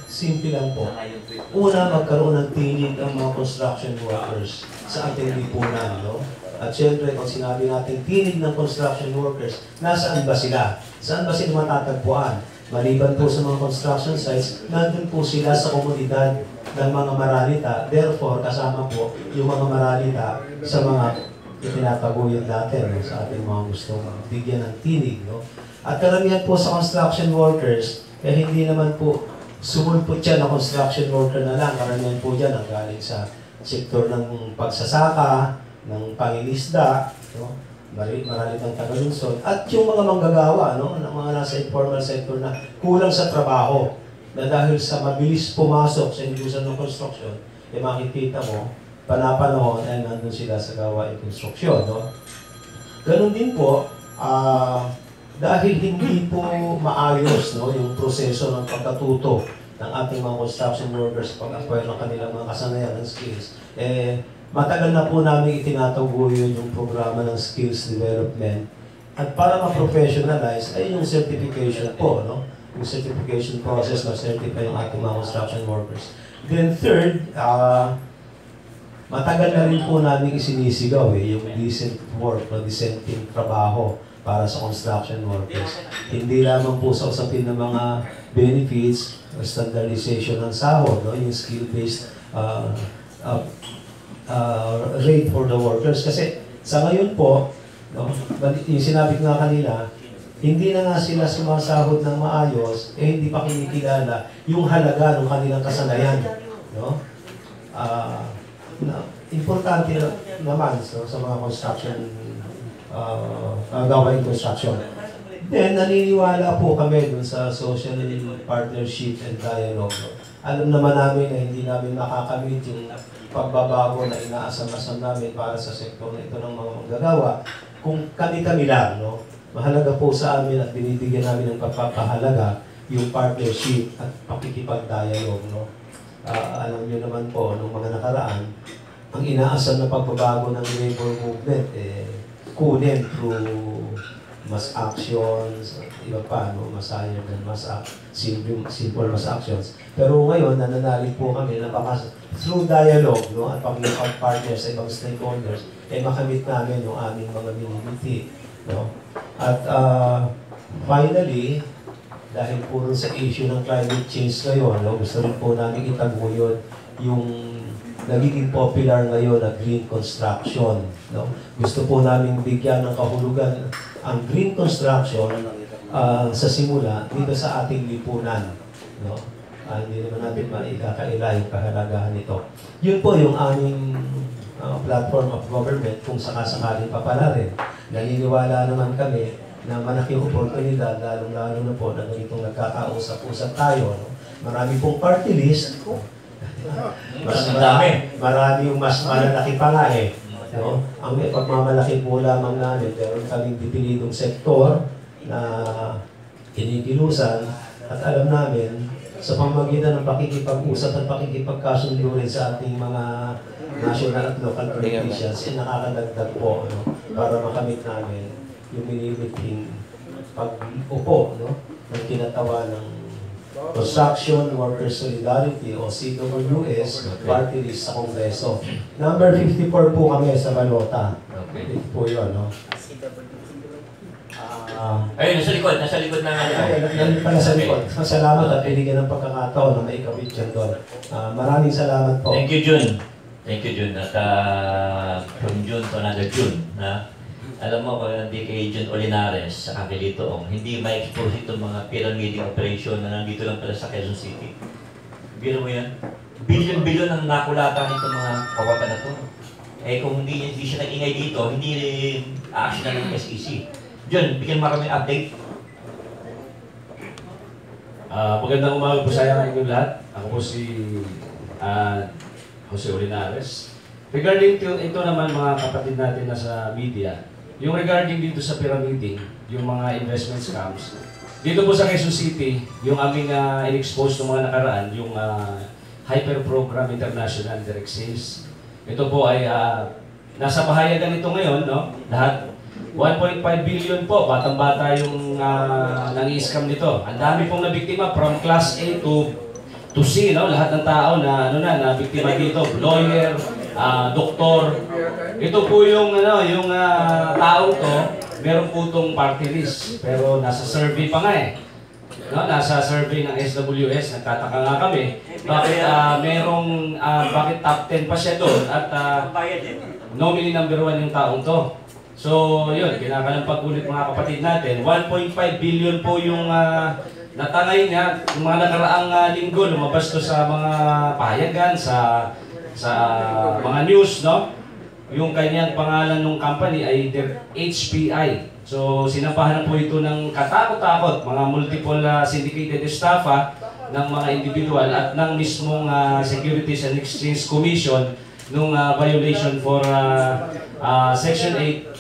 [SPEAKER 10] simple lang po. Una, magkaroon ng tinig ang mga construction workers sa ating lipunan. No? At syempre, kung sinabi natin tinig ng construction workers, nasaan ba sila? Saan ba sila matatagpuan? Maliban po sa mga construction sites, nandun po sila sa komunidad ng mga maralita. Therefore, kasama po yung mga maralita sa mga itinataguyod natin, no? Sa ating mga gustong bigyan ng tinig. No? At karamihan po sa construction workers, hindi naman po sumulpot siya na construction worker na lang. Karamihan po dyan ang galing sa sektor ng pagsasaka, ng pangingisda, no? Maralitang tagalunsod, at yung mga manggagawa, no? Ng mga nasa informal sector na kulang sa trabaho, na dahil sa mabilis pumasok sa industriya ng construction, makikita mo, panapanahon ay nandun sila sa gawain construction. No? Ganun din po, dahil hindi po maayos, no, yung proseso ng pagkatuto ng ating mga construction workers pag-acquire ng kanilang mga kasanayan ng skills, matagal na po namin itinataguyod yung programa ng skills development at para ma-professionalize ay yung certification po, no? Yung certification process na certify yung ating mga construction workers. Then third, matagal na rin po namin isinisigaw yung decent work, no, decent trabaho para sa construction workers. Hindi lamang po sa usapin ng mga benefits, standardization ng sahod, no? Yung skill-based rate for the workers. Kasi sa ngayon po, no, yung sinabi ko nga kanina, hindi na nga sila sumasahod ng maayos, hindi pa kinikilala yung halaga ng kanilang kasanayan. No? Importante naman sa mga construction gawain construction. Then, naniniwala po kami dun sa social partnership and dialogue. Alam naman namin na hindi namin makakamit yung pagbabago na inaasam-asam namin para sa sektor na ito ng mga manggagawa kung kami-kami lang. No? Mahalaga po sa amin at binibigyan namin ng pagpapahalaga yung partnership at pakikipag-dialogue. No? Alam nyo naman po, nung mga nakaraan, ang inaasam na pagbabago ng labor movement, kunin through mass actions, iba pa, no? Mas higher than simple mass actions. Pero ngayon, nananalig po kami na baka through dialogue, no? At pag-partner sa ibang stakeholders, makamit namin yung aming mga binibiti. No? At finally, dahil puro sa issue ng climate change ngayon, no? Gusto rin po namin itaguyod yung nagiging popular ngayon na green construction. No? Gusto po namin bigyan ng kahulugan ang green construction sa simula dito sa ating lipunan. No? Hindi naman natin maikakaila yung kahalagahan nito. Yun po yung aming platform of government kung sakasakaling papalarin. Naniniwala naman kami na malaking oportunidad, lalong-lalo na po na ganitong nagkakausap-usap tayo. No? Marami pong party list. Marami yung mas malalaki pa nga no? Ang pagmamalaki po lamang namin, pero kaming dipinidong sektor na kinikilusan at alam namin sa pamamagitan ng pakikipag-usap at pakikipagkasundo rin sa ating mga national at local politicians, nakakadagdag po para makamit namin yung minimiting pag-upo ng kinatawa ng Construction Workers Solidarity o CWS party list sa Kongreso. Number 54 po kami sa balota.
[SPEAKER 1] Okay.
[SPEAKER 10] Ito po yun, no?
[SPEAKER 1] Ayun, nasa likod ng ano.
[SPEAKER 10] Nandun pala sa likod. Salamat at binigyan ng pagkakataon na may ikawit dyan doon. Maraming salamat po.
[SPEAKER 1] Thank you, Jun. Thank you, Jun. At from June to another June, na alam mo, kung hindi kay Jun Olinares sa Kakilitoong, hindi ma-expose itong mga pyramiding operation na nandito lang pala sa Quezon City. Biro mo yan? Bilyon-bilyon ang nakulatan nitong mga kawatan na to. Eh kung hindi siya nag-ingay dito, hindi action na ng SEC. Jun, bigyan mo kami update.
[SPEAKER 11] Magandang umaga po sa inyong lahat. Ako po si Jose Olinares. Regarding ito naman mga kapatid natin na sa media, yung regarding dito sa pyramiding, yung mga investment scams, dito po sa Quezon City, yung aming in-expose ng mga nakaraan, yung Hyper Program International Direct Sales. Ito po ay nasa pahayagan ito ngayon, no? Lahat 1.5 billion po, batang-bata yung nang-i-scam nito. Ang dami pong nabiktima from class A to C, no? Lahat ng tao na nabiktima dito, lawyer, doktor. Ito po yung taong to, meron po itong party list, pero nasa survey pa nga eh. No, nasa survey ng SWS, nagtataka nga kami, bakit bakit top 10 pa siya doon at nominee number 1 yung taong to. So, yun, kinakalampag ulit mga kapatid natin. 1.5 billion po yung natangay niya. Yung mga nakaraang linggo, lumabas to sa mga pahayagan, sa mga news, no? Yung kanyang pangalan ng company ay HPI. So, sinampahan po ito ng katakot-takot, mga multiple syndicated estafa ng mga individual at ng mismong Securities and Exchange Commission nung violation for Section 8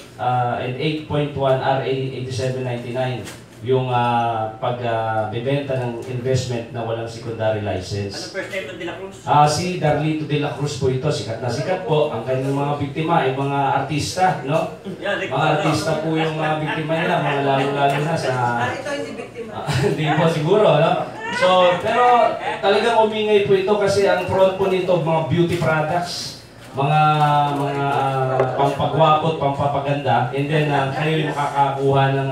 [SPEAKER 11] and 8.1 RA 8799, yung pagbebenta ng investment na walang secondary license.
[SPEAKER 1] Ano first name ng De La Cruz?
[SPEAKER 11] Si Darlito De La Cruz po ito, sikat na sikat po. Ang kanyang mga biktima ay mga artista, no? Mga artista po yung mga biktima nila, mga lalo-lalo na sa...
[SPEAKER 3] Ito hindi biktima.
[SPEAKER 11] Hindi po siguro, no? So, pero talagang umingay po ito kasi ang front po nito, mga beauty products, mga pampagwapot, pampapaganda, and then kayo yung makakakuha ng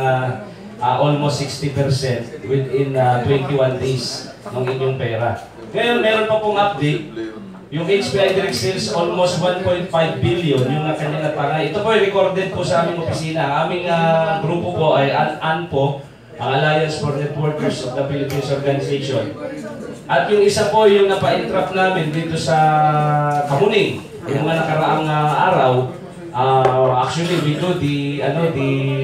[SPEAKER 11] almost 60% within 21 days ng inyong pera. Ngayon, meron pa pong update. Yung HPI Direct Sales, almost 1.5 billion yung kanyang natangay. Ito po ay recorded po sa aming opisina. Aming grupo po ay ANPO, ang Alliance for Networkers of the Philippines Organization. At yung isa po yung napa-entrap namin dito sa Kamuning. Yung mga nakaraang araw, actually we do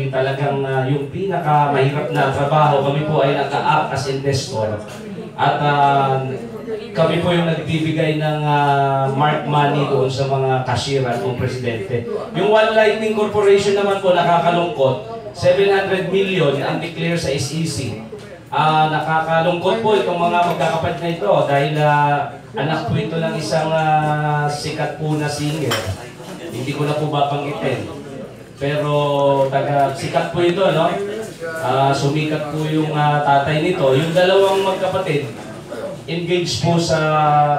[SPEAKER 11] talagang yung pinakamahirap na trabaho, kami po ay naka-act as investor. At kami po yung nagbibigay ng mark money doon sa mga cashier at mga presidente. Yung One Lightning Corporation naman po nakakalungkot, 700 million ang declare sa SEC. Nakakalungkot po itong mga magkakapatid na ito dahil anak po ito ng isang sikat po na singer. Hindi ko na po babanggitin. Pero sikat po ito, no? Sumikat po yung tatay nito. Yung dalawang magkapatid, engaged po sa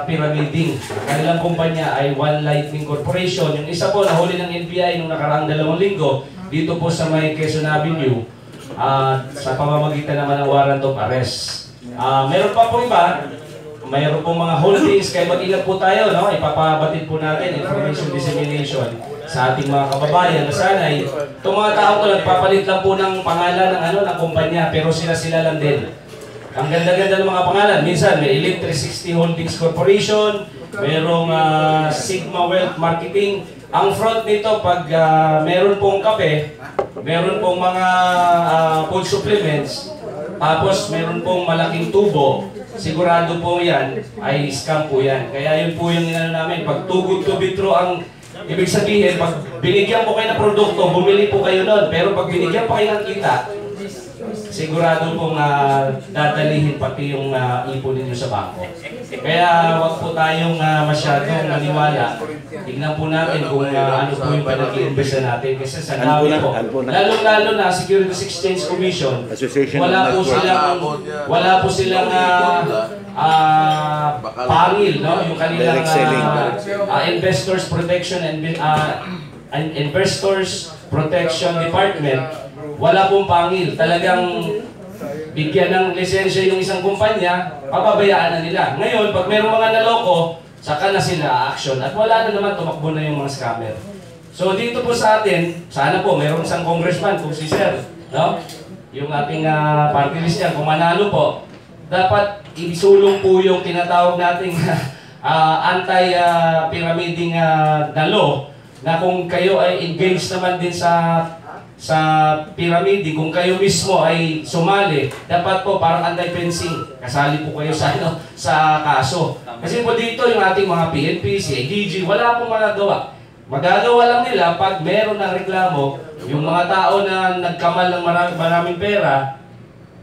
[SPEAKER 11] pyramiding. Kanilang kumpanya ay One Lightning Corporation. Yung isa po nahuli ng NBI nung nakaraang 2 linggo dito po sa may Quezon Avenue sa pamamagitan naman ng warrant of arrest. Meron pa po iba. Mayroon pong mga holdings, kaya mag-ingat po tayo, no? Ipapabatid po natin information dissemination sa ating mga kababayan na sanay. Itong mga tao ko nagpapalit lang po ng pangalan ng kumpanya, pero sila lang din. Ang ganda-ganda ng mga pangalan. Minsan may Elite 360 Holdings Corporation, mayroong Sigma Wealth Marketing. Ang front nito, pag meron pong kape, meron pong mga food supplements, tapos meron pong malaking tubo, sigurado po yan ay scam po yan. Kaya yun po yung namin, pag too good to be true ang ibig sabihin, pag binigyan po kayo ng produkto, bumili po kayo nun. Pero pag binigyan pa kayo ng kita, sigurado pong dadalihin pati yung ipon ninyo sa bangko. Kaya wag po tayong masyadong maniwala Tignan po natin kung ano po yung pinag-i-invest natin. Kasi sa
[SPEAKER 2] Ano po
[SPEAKER 11] dami
[SPEAKER 2] na?
[SPEAKER 11] po,
[SPEAKER 2] Ano po na?
[SPEAKER 11] lalong-lalo na Securities Exchange Commission,
[SPEAKER 2] Association
[SPEAKER 11] wala
[SPEAKER 2] of
[SPEAKER 11] po
[SPEAKER 2] Network.
[SPEAKER 11] silang pangil, no? Yung kanilang
[SPEAKER 2] Direct selling.
[SPEAKER 11] Investors Protection and Investors Protection Department, wala pong pangil. Talagang bigyan ng lisensya yung isang kumpanya, papabayaan na nila. Ngayon, pag mayroong mga naloko, saka na sila action at wala na naman, tumakbo na yung mga scammer. So dito po sa atin, sana po mayroong isang congressman kung si Sir, no? Yung ating party list yan, kung manalo po, dapat isulong po yung tinatawag nating anti-pyramiding na law, na kung kayo ay engaged naman din sa pyramid, kung kayo mismo ay sumali, dapat po parang anti-fencing, kasali po kayo sa kaso. Kasi po dito yung ating mga PNP, CIDG, wala pong magagawa. Magagawa lang nila pag meron ng reklamo, yung mga tao na nagkamal ng maraming pera,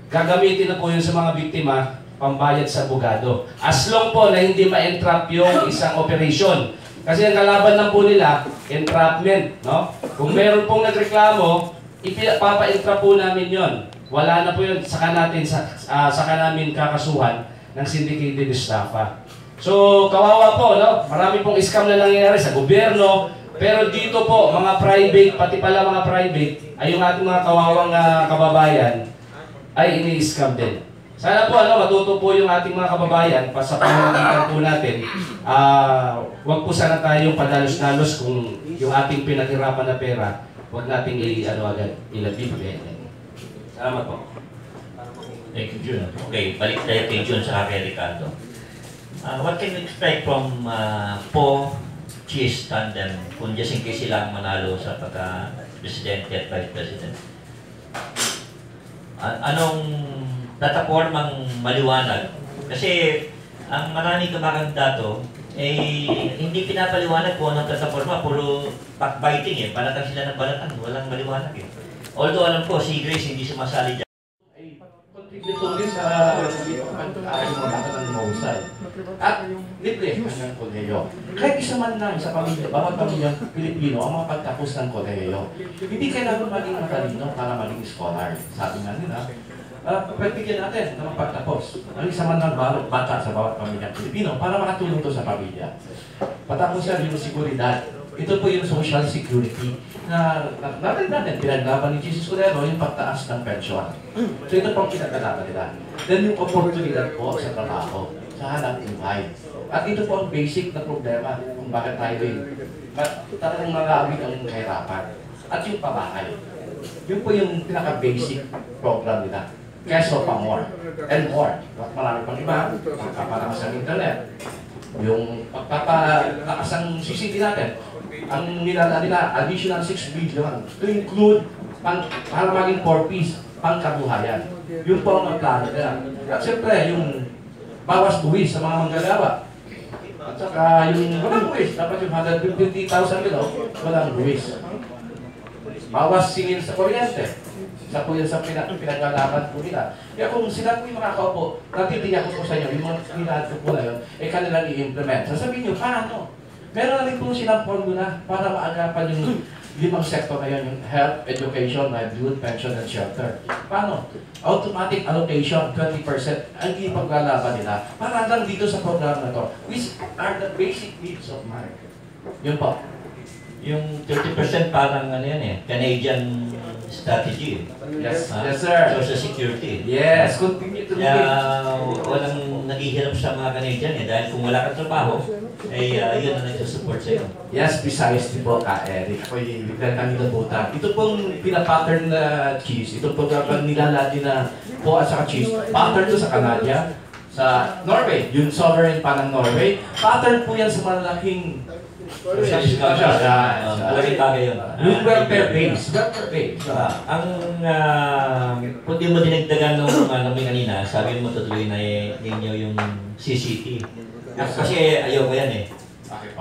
[SPEAKER 11] gagamitin na po yun sa mga biktima, pambayad sa abogado. As long po na hindi ma-entrap yung isang operation. Kasi ang kalaban lang po nila, entrapment, no? Kung meron pong nagreklamo, ipapa-entrap po namin yon. Wala na po yun, saka namin kakasuhan ng syndicated estafa. So, kawawa po, no? Marami pong scam na nangyayari sa gobyerno, pero dito po, mga private, pati pala mga private, ay yung ating mga kawawang kababayan, ay ini-scam din. Sana po, matuto po yung ating mga kababayan, sa pamamagitan po natin, wag po sana tayong padalos-dalos kung yung ating pinaghirapan na pera, wag nating agad, ilabibigay. Salamat po.
[SPEAKER 1] Thank you, Jun. Okay, balik tayo kay Jun sa kay Ricardo. What can we expect from Po Cheese Tandem kung just in case silang manalo sa pagka-presidente at vice president? Anong plataformang maliwanag? Kasi ang maraming kumakandidato hindi pinapaliwanag kung anong plataforma, puro backbiting balatang sila ng balatan, walang maliwanag Although alam ko, si Grace hindi sumasali dyan.
[SPEAKER 7] Contributor din sa pag-aaral mo natin ng mahusay. At libre hanggang kolehiyo. Kahit isa man lang sa pamilya, bawat pamilyang Pilipino ang mga pagtapos ng kolehiyo. Hindi kailangan maging matalino para maging scholar. Sabi nga nila, pagbigyan natin ng pagtapos. Ang isa man lang bata sa bawat pamilyang Pilipino para makatulong to sa pamilya. Patapos yan yung seguridad. Ito po yung social security na natin pinaglaban ni Jesus Cordero yung pagtaas ng pensyon. So ito po ang pinaglaban nila. Then yung oportunidad po sa trabaho, sa hanap buhay. At ito po ang basic na problema kung bakit tayo talagang maraming ang kahirapan. At yung pabahay. Yun po yung pinaka-basic program nila. Keso pa more and more. Marami pang iba, pagpaparang sa internet. Yung pagpapalakas ang CCTV natin. Ang nilala nila, additional 6 billion to include para maging 4Ps, pangkabuhayan. Yun po ang plano nila. At siyempre, yung bawas buwis sa mga manggagawa. At saka yung walang buwis, dapat yung 150,000 kilo, walang buwis. Bawas singil sa kuryente. Isa po yan sa pinaglalaban po nila. Kaya kung sila po yung makakaupo, natitiyak ko po sa inyo, yung mga nilalaban po na yun, kanilang i-implement. Sasabihin nyo, paano? Meron na rin po silang formula para maagapan yung 5 sektor na yun, yung health, education, livelihood, pension, and shelter. Paano? Automatic allocation, 20% ang ipaglalaban nila para lang dito sa program na to, which are the basic needs of man. Yun po.
[SPEAKER 1] Yung 30% parang Canadian strategy.
[SPEAKER 7] Yes, yes sir.
[SPEAKER 1] Social security.
[SPEAKER 7] Yes, continue to
[SPEAKER 1] walang naghihirap sa mga Canadian dahil kung wala kang trabaho, yun ang nagsusupport sa'yo.
[SPEAKER 7] Yes, precisely po ka, Eric. Ako'y biglang kami nabutan. Ito pong pinapattern na cheese. Ito pong nilalati na po at saka cheese. Pattern to sa Canada, sa Norway. Yung sovereign pa ng Norway. Pattern po yan sa malaking
[SPEAKER 1] Malaking bagay yun.
[SPEAKER 7] Yung welfare base.
[SPEAKER 1] Kung di mo dinagdagan nung kanina, sabi mo tutuloy na ninyo yung CCT. Kasi ayoko yan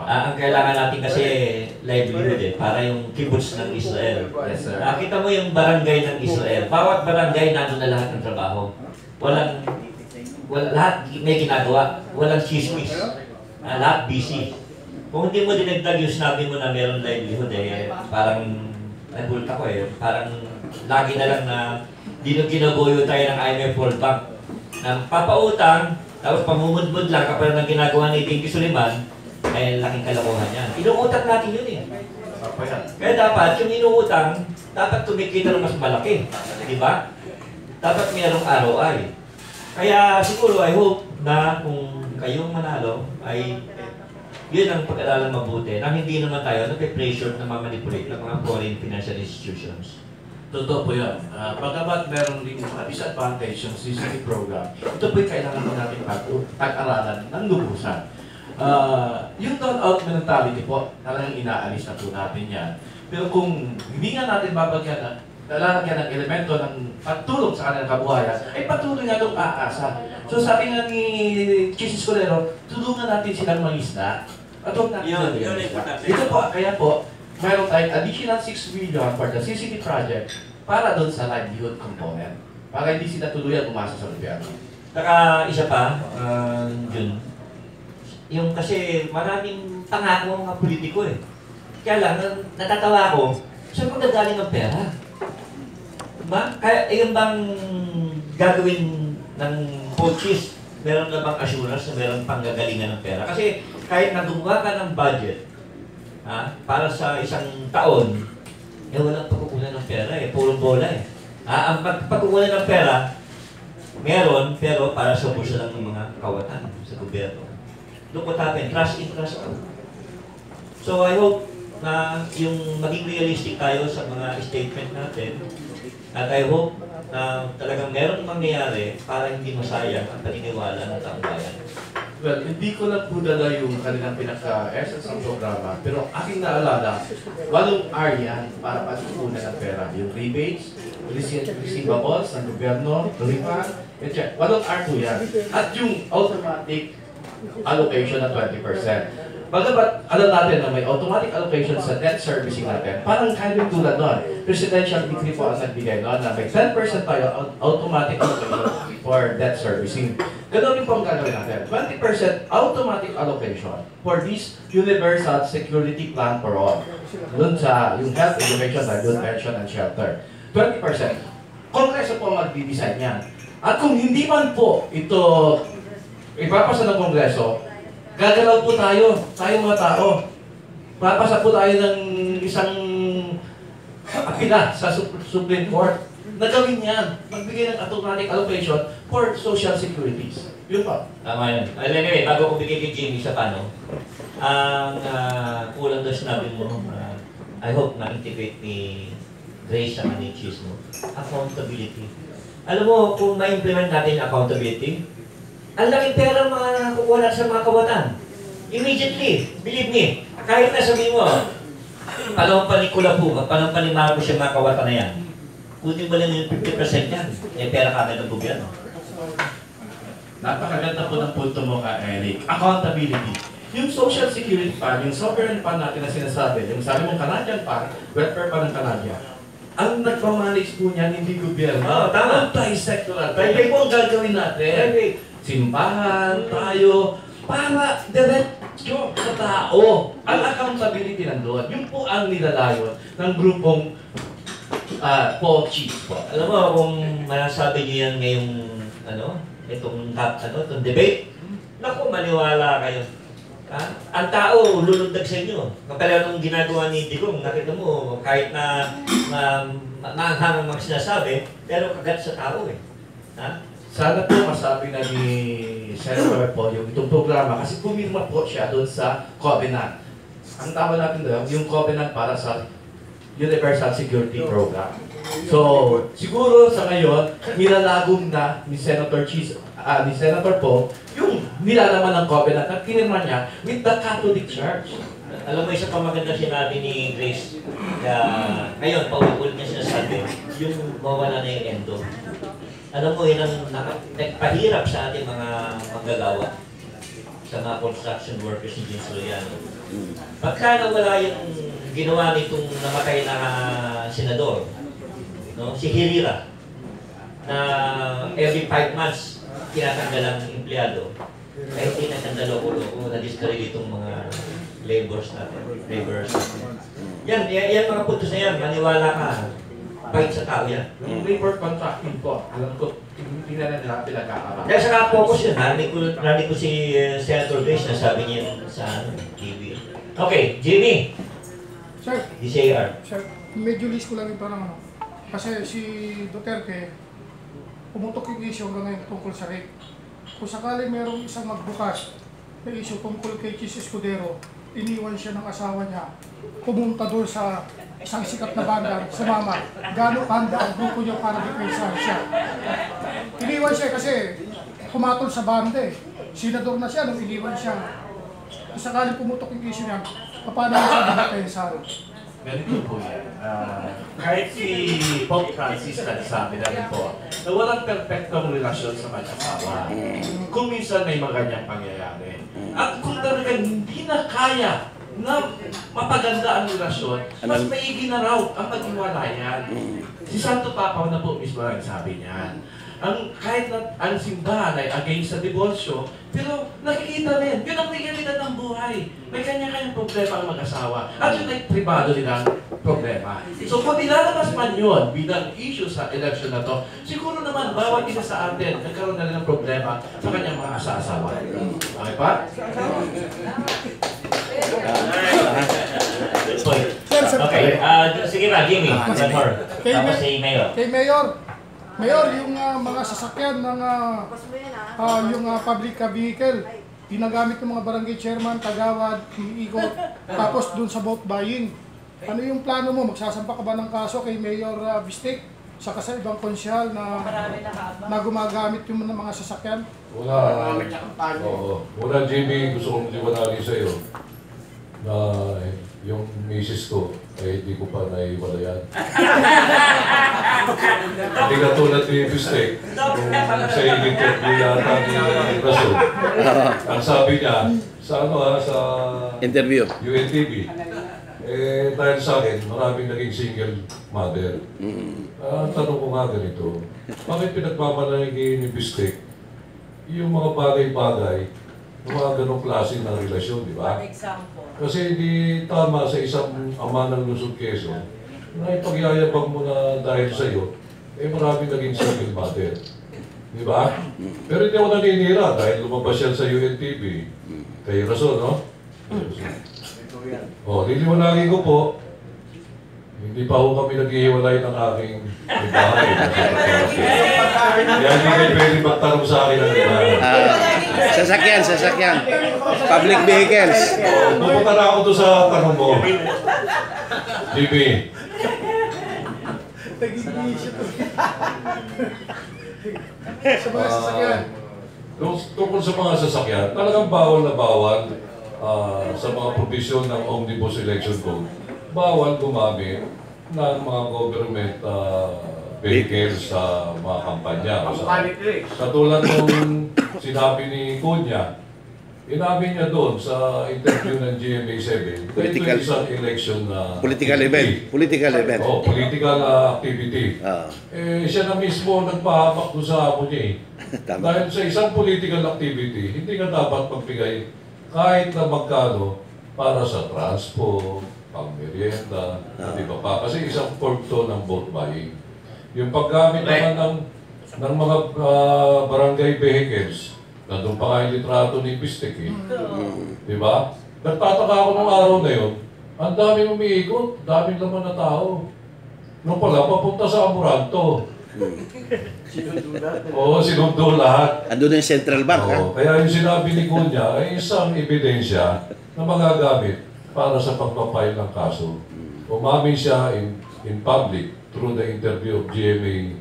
[SPEAKER 1] ang kailangan natin kasi livelihood para yung kibbutz ng Israel.
[SPEAKER 7] Yes, sir.
[SPEAKER 1] Nakita mo yung barangay ng Israel. Bawat barangay nandun na lahat ng trabaho. Lahat may ginagawa. Walang chismis. Lahat busy. Kung hindi mo dinagdag yung sinabi mo na meron livelihood parang nabulta ko parang lagi na lang na ginabuyo tayo ng IMF World Bank. Na papautang, tapos pamumudmud lang kapag ang ginagawa ni Dinky Suliman, laking kalokohan yan. Inuutang natin yun Kaya dapat yung inuutang, dapat tumikita ng mas malaki. Di ba? Dapat mayroong ROI. Kaya siguro I hope na kung kayong manalo ay yun ang pag-aralan mabuti na hindi naman tayo nape-pressure na mamanipulate ng mga foreign financial institutions.
[SPEAKER 7] Totoo po yun. Pagkabat meron din disadvantage yung CCP program, ito po'y kailangan mo natin pag-aralan ng lubusan. Yung don't-out mentality po, talagang inaalis na po natin yan. Pero kung hindi nga natin babagyan lalagyan ng elemento ng pagtulong sa kanilang kabuhayan, ay patuloy nga itong aasa. So sabi nga ni Chis Escudero, tulungan natin silang mangisda. At huwag natin ito po, kaya po, mayroon tayong additional 6 million for the CCT project para doon sa livelihood component. Para hindi sila tuluyan umasa sa gobyerno.
[SPEAKER 1] Saka isa pa, Jun, yung kasi maraming pangako ang mga politiko Kaya lang, natatawa ko, saan magagaling ang pera? Diba? Kaya yung bang gagawin ng coaches, meron na bang assurance na meron panggagalingan ng pera? Kasi kahit nagumwa ka ng budget, para sa isang taon, walang pagkukunan ng pera purong bola ang pagkukunan ng pera, meron, pero para sa bulsa lang ng mga kawatan sa gobyerno. Look what happened, crash in, crash out. So I hope na yung maging realistic tayo sa mga statement natin, at I hope na talagang meron mangyayari para hindi masayang ang paniniwala ng taong bayan.
[SPEAKER 7] Well, hindi ko lang po dala yung kanilang pinaka-essence ng programa, pero aking naalala, 8 R yan para patutunan ng pera. Yung rebates, receivables ng gobyerno, refund, etc. 8 R po yan. At yung automatic allocation na 20%. Bagamat alam natin na may automatic allocation sa debt servicing natin, parang kind of tulad nun. Presidential decree po ang nagbigay nun na may 10% tayo automatic allocation for debt servicing. Ganun din po ang gagawin natin. 20% automatic allocation for this universal security plan for all. Doon sa yung health, education, livelihood, pension, and shelter. 20%. Kongreso po ang mag-decide niyan. At kung hindi man po ito ipapasa ng Kongreso, gagalaw po tayong mga tao. Papasa po tayo ng isang apila sa Supreme Court. Nagawin yan. Magbigay ng automatic allocation for social securities. Yun pa.
[SPEAKER 1] Tama yun. Anyway, bago ko bigay kay Jimmy sa paano, ang kulang doon sinabi mo, I hope na-integrate ni Grace sa ni Chis mo, accountability. Alam mo, kung ma-implement natin accountability, ang laking pera mga nakukuha natin sa mga kawatan. Immediately, believe me, kahit na sabihin mo, panahon pa ni Kulapuga, panahon pa ni Marcos yung mga kawatan na yan, kunin mo lang yung 50% yan, pera kagad ng gobyerno.
[SPEAKER 7] Napakaganda po ng punto mo ka, Eric. Accountability. Yung social security fund, yung sovereign fund natin na sinasabi, yung sabi mong Canadian fund, welfare pa ng Canada, ang nagpamanage po niyan, hindi gobyerno.
[SPEAKER 1] Tama.
[SPEAKER 7] Multi-sectoral. Kaya po ang gagawin natin. Simbahan, tayo, para diretso sa tao. Ang accountability nandun. Yun po ang nilalayon ng grupong POCHIS po.
[SPEAKER 1] Alam mo, kung masasabi niyo yan ngayong, itong debate, naku, maniwala kayo. Ang tao, lulundag sa inyo. Kapala nung ginagawa ni Digong, nakita mo, kahit na maanghangang mga sinasabi, pero kagat sa tao
[SPEAKER 7] Sana po masabi na ni Senator po itong programa kasi pumirma po siya doon sa covenant. Ang tawag natin doon, yung covenant para sa Universal Security Program. So, siguro sa ngayon, nilalagom na ni Senator Po yung nilalaman ng covenant at kinirma niya with the Catholic Church.
[SPEAKER 1] Alam mo, isa pa maganda sinabi ni Grace, ngayon, paulit-ulit niya sinasabi, yung mawala na yung endo. Alam mo, yun ang nagpahirap sa ating mga manggagawa, sa mga construction workers ni Jim Soriano. Pagka nawala yung ginawa nitong namatay na senador, si Herrera, na every 5 months tinatanggal ang empleyado, kahit hindi natanggal loko-loko, na-discourage itong mga laborers natin. Yan mga puntos na yan, maniwala ka. Pahit sa tao yan.
[SPEAKER 12] Yung labor contracting po, alam ko, hindi na nila pinag-aaralan.
[SPEAKER 1] Kaya saka focus yun. Narinig ko si Senator Grace na sabi niya sa TV. Okay, Jimmy.
[SPEAKER 13] Sir.
[SPEAKER 1] DCAR.
[SPEAKER 13] Sir, medyo list ko lang yung parang ano. Kasi si Duterte, pumutok yung issue hanggang ngayon tungkol sa rape. Kung sakali merong isang magbukas na issue tungkol kay Chis Escudero, iniwan siya ng asawa niya, pumunta doon sa isang sikat na banda, sumama, gano'ng handa ang grupo niya para depensahan siya. Iniwan siya kasi pumatol sa banda eh. Senador na siya nung iniwan siya. Kung sakali pumutok yung issue niya, paano siya depensahan?
[SPEAKER 12] Ganito po yan. Kahit si Pope Francis nagsabi na rin po na walang perfectong relasyon sa mag-asawa. Kung minsan may mga ganyang pangyayari. At kung talagang hindi na kaya na mapaganda ang relasyon, mas maigi na raw ang pag-iwalayan. Si Santo Papa na po mismo nagsabi niyan. Kahit na ang simbahan ay against sa diborsyo, pero nakikita rin, yun ang realidad ng buhay. May kanya-kanyang problema ang mag-asawa. At yun ay pribado nilang problema. So kung nilalabas man yun bilang issue sa election na to, siguro naman bawat isa sa atin nagkaroon na rin ng problema sa kanyang mga asawa. Okay pa?
[SPEAKER 1] Okay, sige na, Jimmy. One more. Tapos si Mayor.
[SPEAKER 13] Kay Mayor. Mayor, yung mga sasakyan ng yung public vehicle, ginagamit ng mga barangay chairman, kagawad, iikot, tapos dun sa vote buying. Ano yung plano mo? Magsasampa ka ba ng kaso kay Mayor Bistik? Saka sa ibang konsyal na gumagamit yung mga sasakyan?
[SPEAKER 9] Wala. Wala, Jimmy, gusto kong liwanagin sa iyo na yung misis ko ay hindi ko pa naiwalayan. Hindi ka tulad ni Bistek, kung sa interview yata ni Rasul. Ang sabi niya, sa
[SPEAKER 2] interview,
[SPEAKER 9] UNTV, dahil sa akin, maraming naging single mother. Ang tanong ko nga ganito, bakit pinagmamalagi ni Bistek yung mga bagay-bagay, yung mga ganong klase ng relasyon, di ba? Kasi hindi tama sa isang ama ng Luzon, Quezon na ipagyayabang mo na dahil sa iyo, maraming naging single mother. Di ba? Pero hindi ako naninira dahil lumabas yan sa UNTV. Kay Rason, no? Liliwanagin ko po, hindi pa ako kami naghihiwalay ng aking bahay. Kaya hindi kayo pwede magtanong sa akin ng iba.
[SPEAKER 2] Sasakyan. Public vehicles.
[SPEAKER 9] Pupunta na ako doon sa tanong mo. Jimmy.
[SPEAKER 13] Sa mga sasakyan.
[SPEAKER 9] Tungkol sa mga sasakyan, talagang bawal na bawal sa mga provision ng Omnibus Election Code. Bawal gumamit ng mga government vehicles sa mga kampanya. Katulad nung sinabi ni Cunha, inamin niya doon sa interview ng GMA7, ito isang election na
[SPEAKER 2] political event. Political
[SPEAKER 9] activity. Siya na mismo nagpahamak doon sa amo niya Dahil sa isang political activity, hindi ka dapat magbigay kahit na magkano para sa transport, pang-merienda, di ba pa? Kasi isang form to ng vote buying. Yung paggamit naman ng mga barangay vehicles, nandun pa nga yung litrato ni Bistek di ba? Nagtataka ako nung araw na yun, ang daming umiikot, daming laman na tao. Nung pala, papunta sa Amoranto. Sinundo lahat.
[SPEAKER 2] Andun yung Central Bank,
[SPEAKER 9] Kaya yung sinabi ni Cunha ay isang ebidensya na magagamit para sa pagpapile ng kaso. Umamin siya in public through the interview of GMA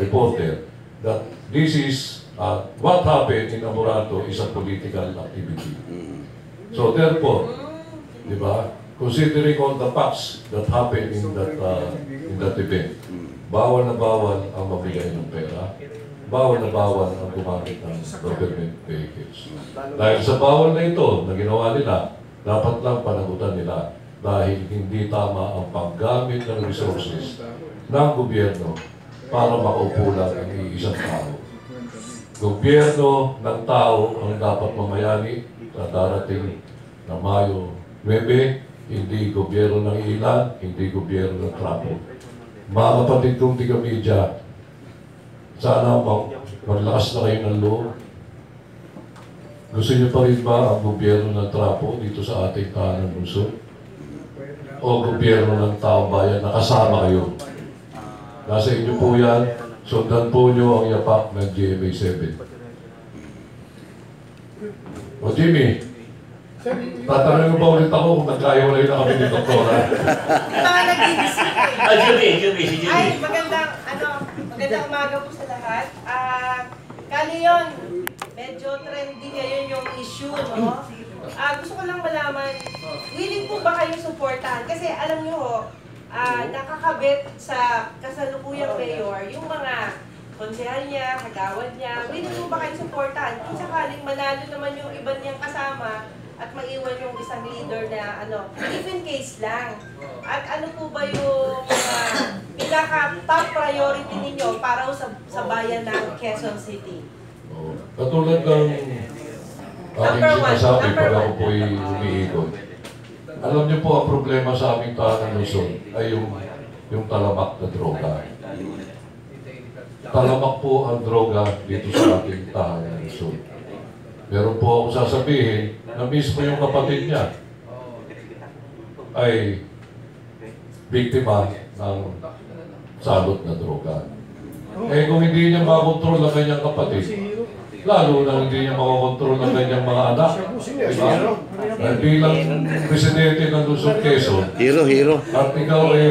[SPEAKER 9] reporter that this is what happened in Amoranto is a political activity. So therefore, di ba, considering all the facts that happened in that event, bawal na bawal ang mabigay ng pera, bawal na bawal ang gumamit ng government vehicles. Dahil sa bawal na ito na ginawa nila, dapat lang panagutan nila dahil hindi tama ang paggamit ng resources ng gobyerno para makaupo lang ang iisang tao. Gobyerno ng tao ang dapat mamayani sa darating na Mayo 9, hindi gobyerno ng ilan, hindi gobyerno ng trapo. Mga kapatid kong tiga-media, sana maglakas na kayo ng loob. Gusto niyo pa rin ba ang gobyerno ng trapo dito sa ating tahanan lungsod? O gobyerno ng taong bayan na kasama kayo? Nasa inyo po yan, sundan po niyo ang yapak ng GMA 7. O Jimmy, tatanungin mo ba ulit ako kung nagkahiwalay na kami ni Doktora?
[SPEAKER 3] Mga nag-ibisip eh.
[SPEAKER 1] Juby.
[SPEAKER 3] Ay, magandang umaga po sa lahat. Kali yun, medyo trendy ngayon yung issue, no? Gusto ko lang malaman, willing po ba kayong supportahan? Kasi alam nyo ho, nakakabit sa kasalukuyang mayor yung mga konsehal niya, kagawad niya. Willing po ba kayong supportahan? Kung sakaling manalo naman yung iba niyang kasama at maiwan yung isang leader na if in case lang. At ano po ba yung pinaka-top priority ninyo para sa bayan ng Quezon City?
[SPEAKER 9] Katulad ng aking sinasabi pag ako po'y umiikot. Alam niyo po, ang problema sa aming tahanan Luzon ay yung talamak na droga. Talamak po ang droga dito sa ating tahanan Luzon. Meron po akong sasabihin na mismo yung kapatid niya ay biktima ng salot na droga. Eh kung hindi niya makontrol ang kanyang kapatid, lalo na hindi niya makokontrol ang kanyang mga anak. Diba? Dahil bilang presidente ng Luzon, Quezon,
[SPEAKER 2] Hero.
[SPEAKER 9] at ikaw ay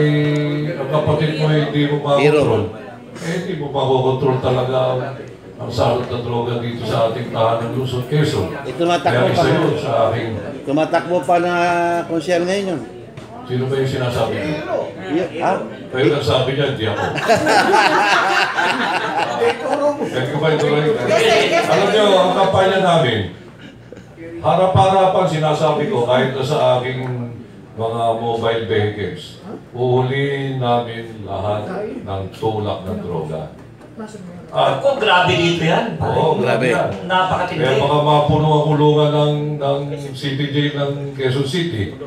[SPEAKER 9] ang kapatid mo ay hindi mo makontrol, hindi mo makokontrol talaga ang salot na droga dito sa ating tahanan ng Luzon, Quezon.
[SPEAKER 2] Tumatakbo
[SPEAKER 9] Kaya
[SPEAKER 2] pa.
[SPEAKER 9] isa yun sa aking...
[SPEAKER 2] Tumatakbo pa na konsyel ngayon yun.
[SPEAKER 9] Sino ba yung sinasabi niyo?
[SPEAKER 2] Ha?
[SPEAKER 9] Kayo nagsabi niya, hindi ako. Alam niyo, ang kampanya namin, harap-harapan sinasabi ko kahit na sa aking mga mobile vehicles, uhulihin namin lahat ng tulak ng droga.
[SPEAKER 1] Ako, grabe dito yan.
[SPEAKER 9] Oo, grabe.
[SPEAKER 1] Napakatindi.
[SPEAKER 9] Kaya baka mapuno ang kulungan ng City Jail ng Quezon City.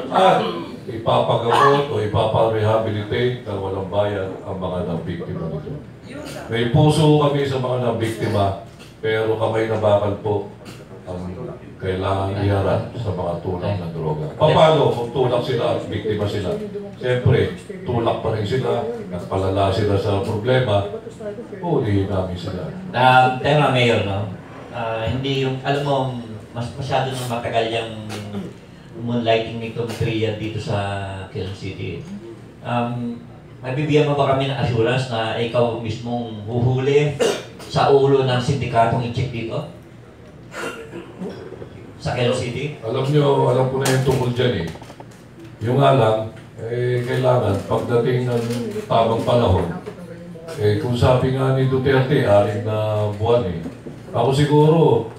[SPEAKER 9] At ipapagamot o ipaparehabilitate ng walang bayan ang mga nabiktima nito. May puso kami sa mga nabiktima, pero kamay na bakal po ang kailangan iharap sa mga tulak ng droga. Paano kung tulak sila at biktima sila? Siyempre, tulak pa rin sila, nagpalala sila sa problema, hulihin namin sila.
[SPEAKER 1] Tema, Mayor, no? Hindi yung, alam mo, masyado nang matagal yung moonlighting ni Tom Triad dito sa Quezon City. Mabibigyan mo ba kami ng assurance na ikaw mismong huhuli sa ulo ng sindikatong i-check dito? Sa Quezon City?
[SPEAKER 9] Alam ko na yung tungkol dyan eh. Yung nga lang, kailangan pagdating ng tamang panahon, kung sabi nga ni Duterte, 6 na buwan eh. Ako siguro,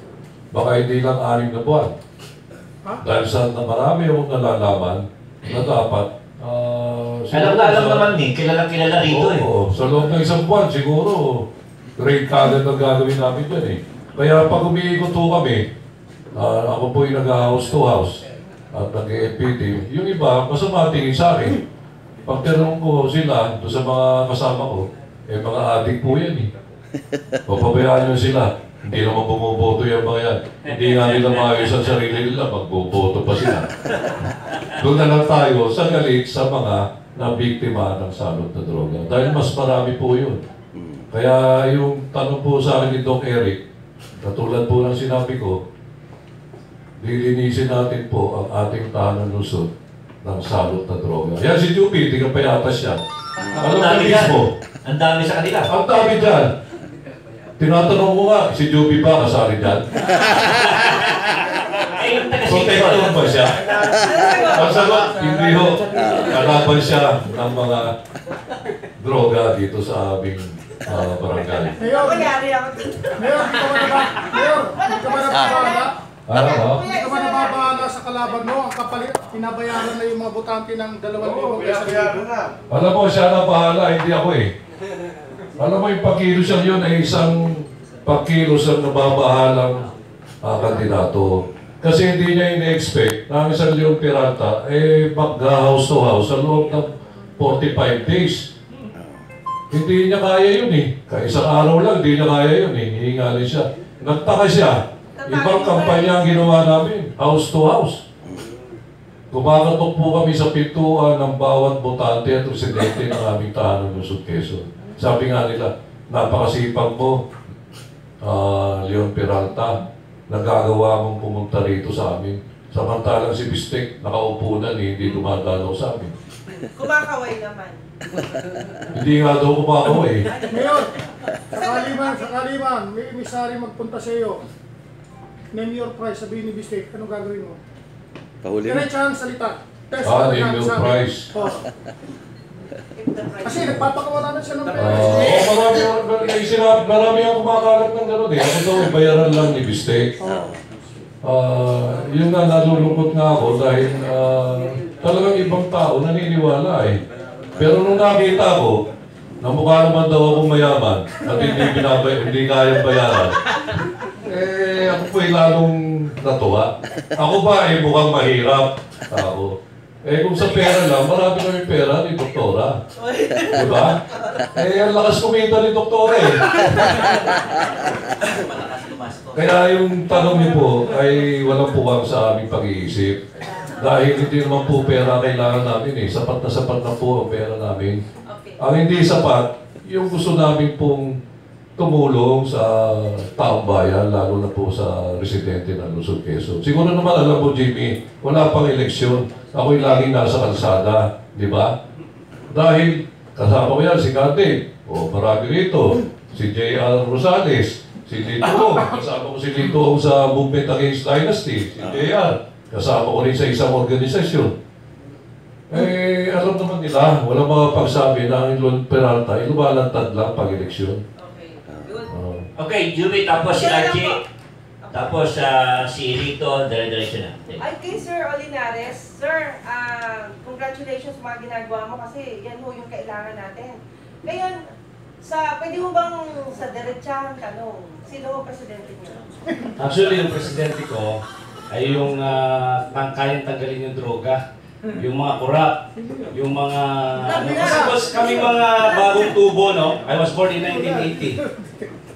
[SPEAKER 9] baka hindi lang 6 na buwan. Dahil sa marami akong nalalaman na dapat
[SPEAKER 1] alam naman eh, kilalang kilala rito eh.
[SPEAKER 9] Oo, sa loob ng 1 buwan siguro, grade calendar ang gagawin namin dyan eh. Kaya pag umiikot po kami, ako po yung nag-house to house at nag-EPT, yung iba, masama tingin sa akin. Pag tinanong ko sila, doon sa mga kasama ko, mga adik po yan eh. Papabayaan nyo sila. Hindi naman bumuboto yung mga yan. Hindi nga nila maayos ang sarili nila, magboboto pa sila. Doon na lang tayo sa galit sa mga nabiktima ng salot na droga. Dahil mas marami po yun. Kaya yung tanong po sa akin ni Doc Eric, katulad po ng sinabi ko, lilinisin natin po ang ating tahanan Luzon ng salot na droga. Yan si Juby, di ka payatas yan. Alam mo mismo.
[SPEAKER 1] Ang dami sa kanila.
[SPEAKER 9] Ang dami dyan. Tinatanong ko nga, si Juby ba kasali dyan? Protector ba siya? Ang sagot, hindi ho. Kalaban siya ng mga droga dito sa aming barangay.
[SPEAKER 3] Mayor, hindi ka ba nababahala? Hindi ka ba nababahala sa kalaban mo? Ang kapalit, pinabayaran na yung mga botante ng 2,000
[SPEAKER 9] Alam mo, siya na bahala, hindi ako eh. Alam mo, yung pagkilos yun ay isang pagkilos ang nababahalang kandidato. Kasi hindi niya ina-expect na ang isang Leon Peralta mag-house to house sa loob ng 45 days. Hindi niya kaya yun eh. Isang araw lang, hindi niya kaya yun eh. Hihingalin siya. Nagtaka siya. Ibang kampanya ang ginawa namin. House to house. Kumakatok po kami sa pintuan ng bawat botante at residente ng aming tahanan ng Luzon, Quezon. Sabi nga nila, napakasipag mo, Leon Peralta, nagagawa mong pumunta rito sa amin. Samantalang si Bistek, nakaupo na hindi dumadalaw sa amin.
[SPEAKER 3] Kumakaway naman.
[SPEAKER 9] Hindi nga daw kumakaway.
[SPEAKER 13] Ngayon, sakali man, may emisary magpunta sa iyo. Name your price, sabihin ni Bistek, anong gagawin mo?
[SPEAKER 2] Pahuli mo.
[SPEAKER 13] Diretsahan salita. Test
[SPEAKER 9] Name your price.
[SPEAKER 13] Kasi nagpapakawalan na siya ng pera.
[SPEAKER 9] Marami ang kumakalat ng gano'n eh. Ako daw, bayaran lang ni Bistek. Yun nga, nalulungkot nga ako dahil talagang ibang tao naniniwala eh. Pero nung nakita ko, na mukha naman daw akong mayaman at hindi kayang bayaran, ako po'y lalong natuwa. Ako ba eh mukhang mahirap? Ako. Kung sa pera lang, marami kami pera ni Doktora. Diba? Ang lakas kumita ni Doktora eh. Kaya yung tanong niyo po ay walang puwang sa aming pag-iisip. Dahil hindi naman po pera kailangan namin eh. Sapat na po ang pera namin. Ang hindi sapat, yung gusto namin pong tumulong sa taong bayan, lalo na po sa residente ng Luzon, Quezon. Siguro naman alam mo, Jimmy, wala pang eleksyon. Ako'y laging nasa kalsada, di ba? Dahil kasama ko yan si Candid, marami rito, si J.R. Rosales, si Lito Ong, kasama ko si Lito Ong sa Movement Against Dynasty, si J.R. Kasama ko rin sa isang organisasyon. Alam naman nila, walang mga pagsabi na ang Leon Peralta, lumalantad lang pag-eleksyon.
[SPEAKER 1] Okay, Julie, tapos si Archie, tapos si Rito, dire-diretso na.
[SPEAKER 3] Ay, kay Sir Olinares, Sir, congratulations sa mga ginagawa mo kasi yan ho yung kailangan natin. Ngayon, pwede mo bang sa diretsahang tanong, sino ang presidente niyo?
[SPEAKER 11] Actually, yung presidente ko ay yung kayang tanggalin yung droga, yung mga korap, yung mga... Kasi kami mga bagong tubo, no? I was born in 1980.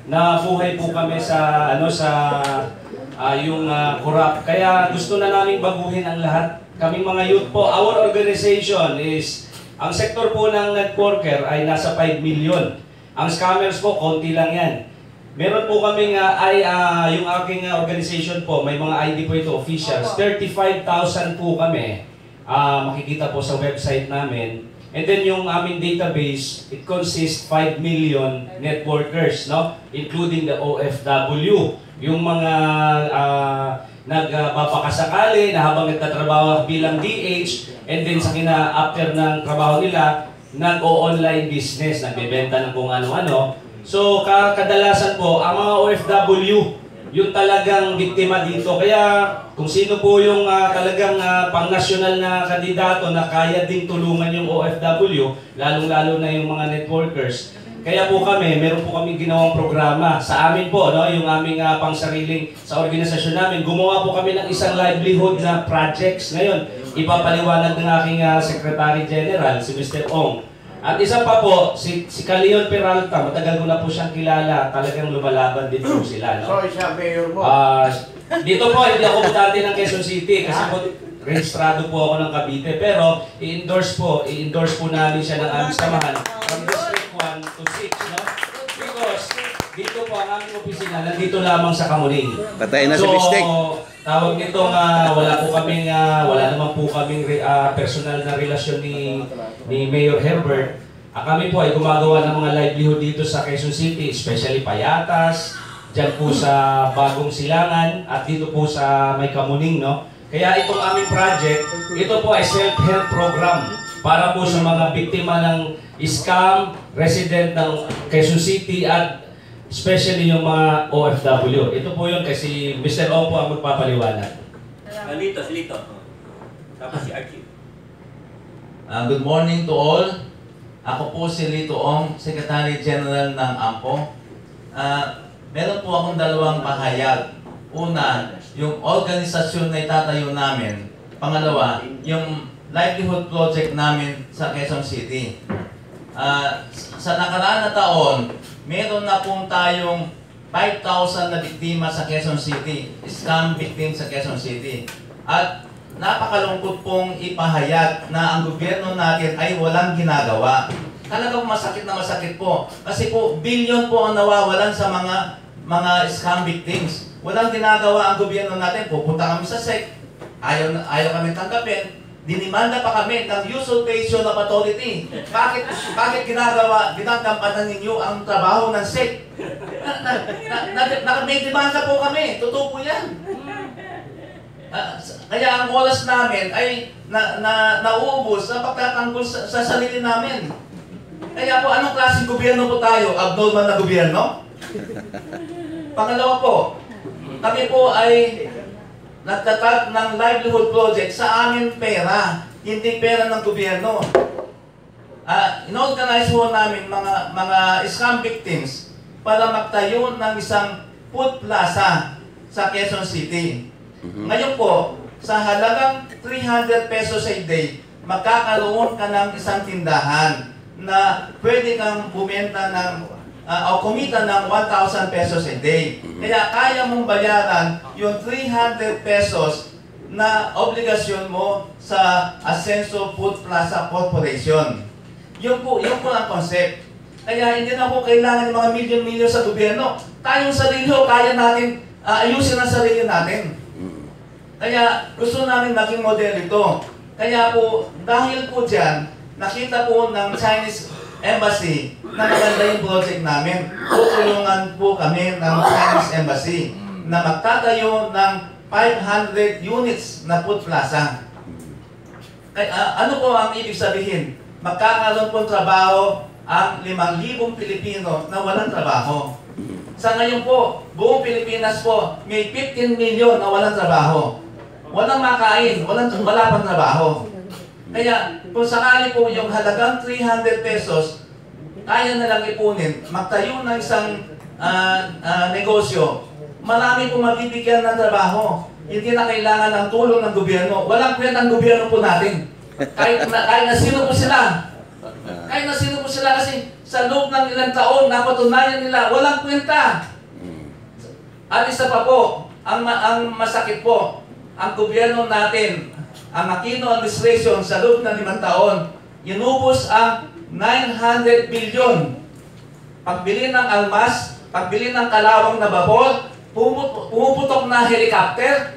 [SPEAKER 11] Nabuhay po kami sa yung korap. Kaya gusto na namin baguhin ang lahat. Kaming mga youth po, our organization is, ang sektor po ng networker ay nasa 5 million. Ang scammers po, konti lang yan. Meron po kaming, yung aking organization po, may mga ID po ito, officials. 35,000 po kami. Makikita po sa website namin. And then yung aming database, it consists 5 million networkers, no? Including the OFW. Yung mga nagpapakasakali na habang nagtatrabaho bilang DH, and then after ng trabaho nila, nag-o-online business, nagbebenta ng kung ano-ano. So kadalasan po, ang mga OFW, yung talagang biktima dito. Kaya kung sino po yung talagang pang-national na kandidato na kaya ding tulungan yung OFW, lalong-lalo na yung mga networkers. Kaya po meron po kami ginawang programa sa amin po, no, yung aming pang-sariling sa organisasyon namin. Gumawa po kami ng isang livelihood na projects. Ngayon, ipapaliwanag ng aking Secretary General, si Mr. Ong. At isa pa po, si Leon Peralta, matagal ko na po siyang kilala, talagang lumalaban din po sila. No?
[SPEAKER 6] So, isa mayor mo?
[SPEAKER 11] Dito po, hindi ako butante ng Quezon City kasi po, rehistrado po ako ng Cavite. Pero, i-endorse po namin siya ng aming samahan from District 1 to 6. No? Because, dito po ang aming opisina, nandito lamang sa Kamuning.
[SPEAKER 2] Patay na si Bistek.
[SPEAKER 11] Tawag nito wala naman po kaming personal na relasyon ni Mayor Herbert. Kami po ay gumagawa ng mga livelihood dito sa Quezon City, especially Payatas, dyan po sa Bagong Silangan, at dito po sa May Kamuning, no? Kaya itong aming project, ito po ay self-help program para po sa mga biktima ng scam, resident ng Quezon City, at especially yung mga OFW. Ito po yun kasi Mr. Ong po ang magpapaliwanag.
[SPEAKER 1] Lito. Tapos si Archie.
[SPEAKER 14] Good morning to all. Ako po si Lito Ong, Secretary General ng AMPO. Meron po akong dalawang pahayag. Una, yung organisasyon na itatayo namin. Pangalawa, yung livelihood project namin sa Quezon City. Sa nakaraan na taon, meron na pong tayong 5,000 na biktima sa Quezon City, scam victim sa Quezon City. At napakalungkot pong ipahayag na ang gobyerno natin ay walang ginagawa. Talagang masakit na masakit po. Kasi po, bilyon po ang nawawalan sa mga scam victims. Walang ginagawa ang gobyerno natin. Pupunta kami sa SEC, ayaw kami tanggapin. Dinimanda pa kami ng Usurpation of Authority. Bakit ginagampanan ninyo ang trabaho ng SEC? May demanda po kami. Totoo po yan. Kaya ang oras namin ay nauubos sa pagtatanggol sa sarili namin. Kaya po, anong klaseng gobyerno po tayo? Abnormal na gobyerno? Pangalawa po, kami po ay nagtatag ng livelihood project sa amin pera, hindi pera ng gobyerno. In-organize po namin mga scam victims para magtayo ng isang food plaza sa Quezon City. Ngayon po, sa halagang 300 pesos a day, magkakaroon ka ng isang tindahan na pwede kang bumenta o kumita ng 1,000 pesos a day. Kaya kaya mong bayaran yung 300 pesos na obligasyon mo sa Ascenso Food Plaza Corporation. Yun po ang concept. Kaya hindi na po kailangan ng mga milyon-milyon sa gobyerno. Tayong sarili kaya natin ayusin ang sarili natin. Kaya gusto namin maging model ito. Kaya po, dahil po dyan, nakita po ng Chinese Embassy na maganda yung project namin. Tutulungan po kami ng Chinese Embassy na magtatayo ng 500 units na food plaza. Kaya, ano po ang ibig sabihin? Magkakaroon po trabaho ang 5,000 Pilipino na walang trabaho. Sa ngayon po, buong Pilipinas po, may 15 milyon na walang trabaho. Walang makain, wala pang trabaho. Kaya kung sakali po yung halagang 300 pesos, kaya na lang ipunin, magtayo ng isang negosyo, marami po mabibigyan ng trabaho. Hindi na kailangan ng tulong ng gobyerno. Walang kwenta ang gobyerno po natin. Kahit na sino po sila. Kahit na sino po sila kasi sa loob ng ilang taon, napatunayan nila, walang kwenta. At isa pa po, ang masakit po, ang gobyerno natin, ang Aquino administration sa loob ng 5 taon, inubos ang 900 bilyon. Pagbili ng almas, pagbili ng kalawang na babor, pumuputok na helicopter.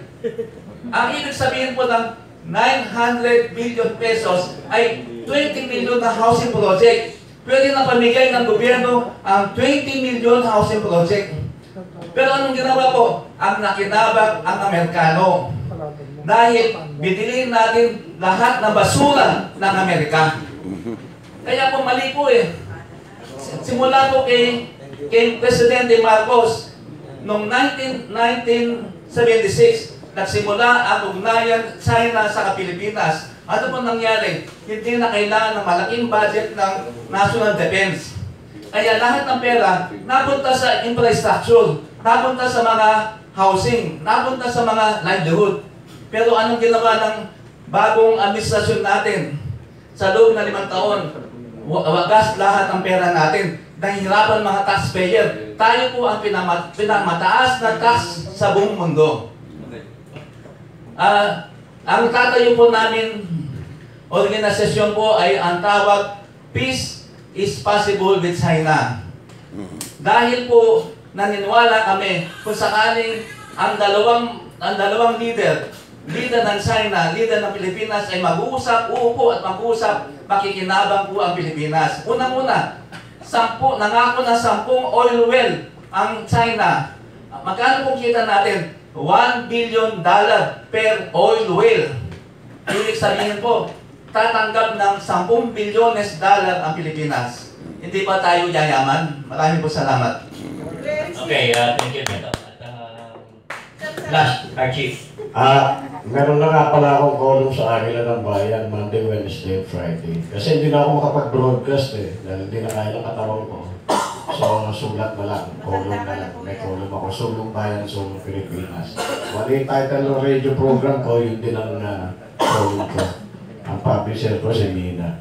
[SPEAKER 14] Ang ibig sabihin po ng 900 billion pesos ay 20 million na housing project. Pwede na pamigay ng gobyerno ang 20 million housing project. Pero anong ginawa po? Ang nakinabang ang Amerikano. Dahil binili natin lahat ng basura ng Amerika. Kaya po mali po eh. Simula po kay Presidente Marcos, noong 1976, nagsimula ang ugnayan China sa Pilipinas. Ano po nangyari? Hindi na kailangan ng malaking budget ng national defense. Kaya lahat ng pera napunta sa infrastructure, napunta sa mga housing, napunta sa mga livelihood. Pero anong ginawa ng bagong administrasyon natin? Sa loob na 5 taon, wagas lahat ng pera natin. Nahihirapan mga taxpayer. Tayo po ang pinamataas na tax sa buong mundo. Ang tatayo po namin organisasyon po ay ang tawag Peace is Possible with China. Dahil po naniniwala kami kung sakaling ang dalawang leader ng China, leader ng Pilipinas ay mag-uusap, uupo at mag-uusap, makikinabang po ang Pilipinas. Unang-una, nangako na 10 oil well ang China. Magkano po kita natin? $1 billion per oil well. Ibig sabihin po, tatanggap ng 10 bilyones dollar ang Pilipinas. Hindi ba tayo yayaman? Maraming po salamat.
[SPEAKER 1] Okay, thank you, Beto. Last, our chief.
[SPEAKER 6] Meron na nga pala akong column sa Agila ng Bayan, Monday, Wednesday, Friday. Kasi hindi na ako makapag-broadcast eh, dahil hindi na kaya ng katawan ko.
[SPEAKER 7] So, sulat na lang, column na lang. May column ako, Sulong Bayan, Sulong Pilipinas. Wala yung title ng radio program ko, yun din ang column ko. Ang publisher ko, si Mina.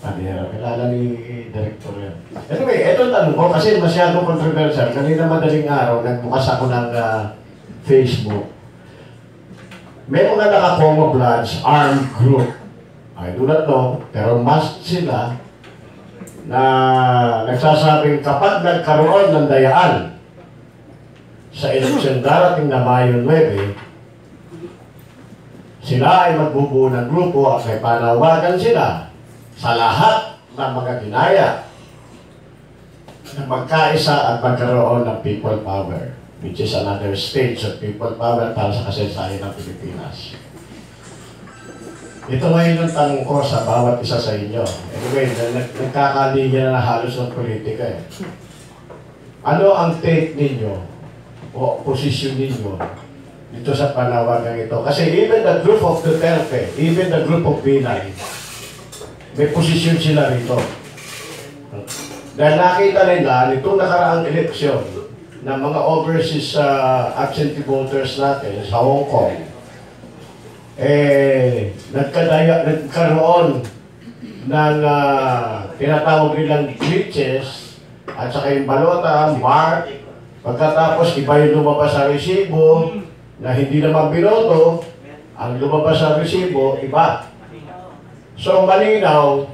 [SPEAKER 7] Panira, kilala ni Director yan. Anyway, ito tanong ko kasi masyadong controversial. Kanina madaling araw, nagbukas ako ng Facebook. May mga naka-camouflage armed group. I do not know, pero masked sila na nagsasabing kapag nagkaroon ng dayaan sa eleksyon darating na Mayo 9, sila ay magbubuo ng grupo at may panawagan sila sa lahat ng mga ginaya na magkaisa at magkaroon ng people power, which is another stage of people power para sa kasaysayan ng Pilipinas. Ito ngayon ang tanong ko sa bawat isa sa inyo. Anyway, nagkakalinya na halos ng politika eh. Ano ang take ninyo o posisyon ninyo dito sa panawagan ito? Kasi even the group of Duterte, even the group of Binay, may posisyon sila rito. Dahil nakita nila nitong nakaraang eleksyon ng mga overseas absentee voters natin sa Hong Kong, nagkaroon ng tinatawag nilang glitches at saka yung balota, mark, pagkatapos iba yung lumabas sa resibo na hindi naman binoto, ang lumabas sa resibo, iba. So malinaw,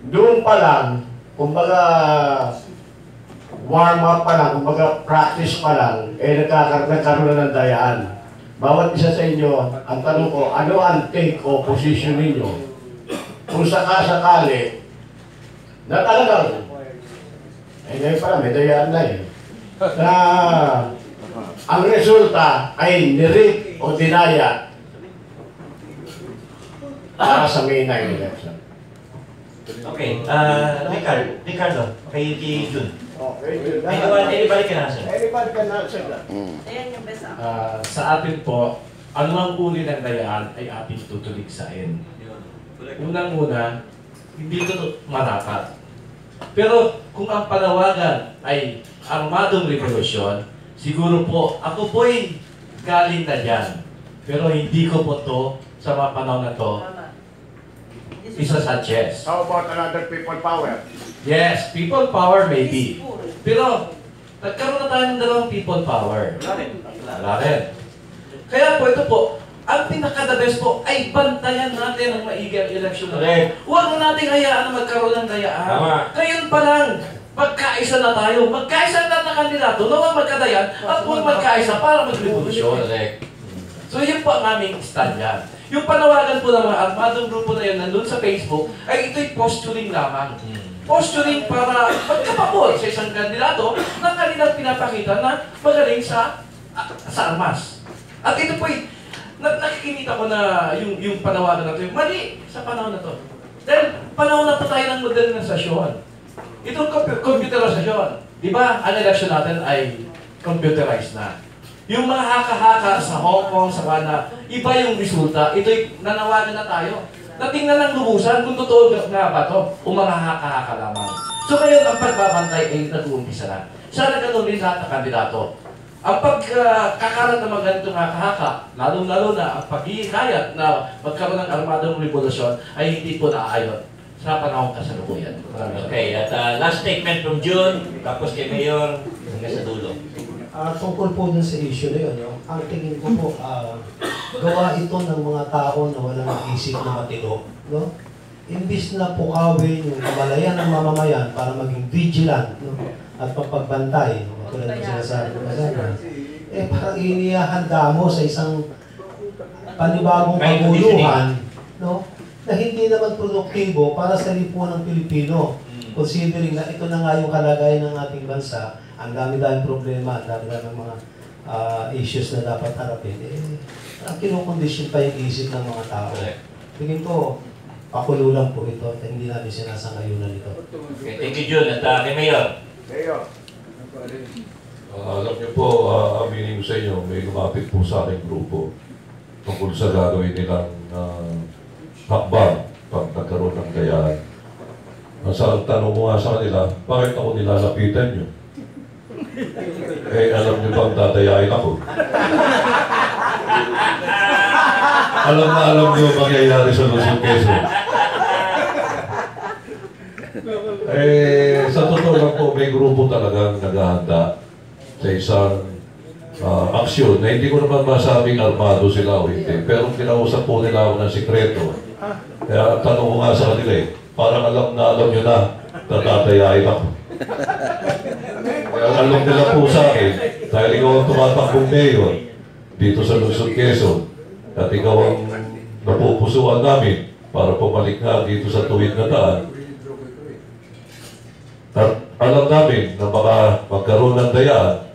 [SPEAKER 7] doon pa lang, kumbaga warm up pa lang, kumbaga practice pa lang, nagkaroon na ng dayaan. Bawat isa sa inyo, ang tanong ko, ano ang take o position ninyo kung sakasakali na talagang, ngayon pala, may dayaan na eh, na ang resulta ay nirig o dinaya para sa May 9 election.
[SPEAKER 1] Okay, Ricardo, kay Jun.
[SPEAKER 6] Okay,
[SPEAKER 1] Anybody can answer.
[SPEAKER 6] Anybody can answer that.
[SPEAKER 3] Ayan yung best
[SPEAKER 12] Sa atin po, anumang uri ng dayaan ay ating tutuligsain. Unang-una, hindi ito marapat. Pero kung ang panawagan ay armadong revolusyon, siguro po, ako po'y galing na dyan. Pero hindi ko po to sa mga panahon na to isa-suggest.
[SPEAKER 6] How about another people power?
[SPEAKER 12] Yes, people power maybe. Pero nagkaroon na tayo ng dalawang people power. Wala rin. Kaya po ito po, ang pinaka-the best po ay bantayan natin ang maigi ang eleksyon na. Huwag mo natin hayaan na magkaroon ng dayaan. Ngayon pa lang, magkaisa na tayo. Magkaisa na kandidato, nawang magkadayan, at huwag magkaisa para mag-revolusyon. So yun po ang aming stand yan. Yung panawagan po ng mga armadong grupo na yun nandun sa Facebook, ay ito'y posturing lamang. Posturing para magkapabor sa isang kandidato na kanilang pinapakita na magaling sa armas. At ito po'y, nakikita ko na yung panawagan na ito, mali sa panahon na ito. Dahil panahon na po tayo ng modernisasyon. Itong computerizasyon. Di ba, ang election natin ay computerized na. Yung mga haka-haka sa Hong Kong, sa Ghana, iba yung resulta. Ito'y nanawagan na tayo. Natingnan ng lubusan kung totoo nga ba ito o mga haka-haka lamang. So ngayon, ang pagbabantay ay nag-uumpisa na. Sana ganun din lahat ng kandidato. Ang pagkakalat ng mga ganitong haka-haka, lalong-lalo na ang paghihikayat na magkaroon ng armadong revolusyon ay hindi po naaayon sa panahon kasalukuyan.
[SPEAKER 1] Okay, at last statement from June, tapos kay Mayor, hanggang sa dulo.
[SPEAKER 10] Tungkol po dun sa issue na yun, ang tingin ko po, gawa ito ng mga tao na walang isip na matino. No? Imbis na pukawin yung kamalayan ng mamamayan para maging vigilant, no? At papagbantay, tulad ng sinasabi ko sana, parang inihahanda mo sa isang panibagong paguluhan, no? Na hindi naman produktibo para sa lipunan ng Pilipino. Considering na ito na nga yung kalagayan ng ating bansa, ang dami-daming problema, ang dami-daming mga issues na dapat harapin, ang kinukondisyon pa yung isip ng mga tao. Tingin ko, pakulo lang po ito at hindi natin sinasangayunan ito.
[SPEAKER 1] Okay, thank you, Jun. At kay Mayor.
[SPEAKER 6] Mayor.
[SPEAKER 9] Alam niyo po, aminin ko sa inyo, may lumapit po sa aking grupo tungkol sa gagawin nilang hakbang pag nagkaroon ng dayaan. Ang tanong ko nga sa kanila, bakit ako nilalapitan nyo? Eh, alam nyo bang dadayain ako? Alam nyo mangyayari sa Luzon, Quezon. Eh, sa totoo lang po, may grupo talagang naghahanda sa isang aksyon na hindi ko naman masabing armado sila o hindi. Pero kinausap po nila ako ng sikreto. Kaya tanong ko nga sa kanila parang alam nyo na natatayain ako. Kaya alam nila po sa akin, dahil ikaw ang tumatakbong mayor dito sa Luzon, Quezon, at ikaw ang napupusuan namin para pumalik nga dito sa tuwid na daan. At alam namin na baka magkaroon ng dayaan,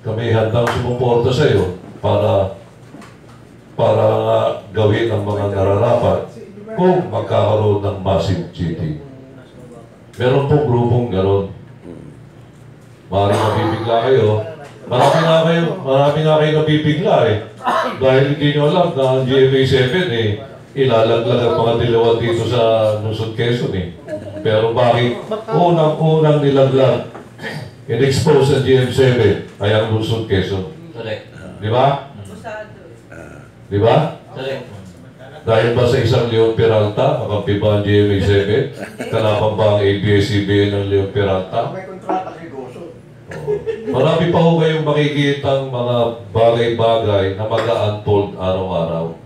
[SPEAKER 9] kami handang sumuporta sa iyo para gawin ang mga nararapat kung magkakaroon ng massive cheating. Meron pong grupong gano'n. Maaaring mabibigla kayo. Marami nga kayo nabibigla eh. Dahil hindi nyo alam na ang GMA7 ilalaglag ang mga dilawan dito sa Luzon, Quezon eh. Pero bakit unang nilaglag, in-expose ang GM7 ay ang Luzon, Quezon? Di ba? Di ba? Dahil ba sa isang Leon Peralta, makampi ba ang GMA7? Kalaban ba ang ABS-CBN ng Leon Peralta?
[SPEAKER 6] May kontrata kay Goso.
[SPEAKER 9] Marami pa ho kayong makikitang mga bagay-bagay na mag-unfold araw-araw.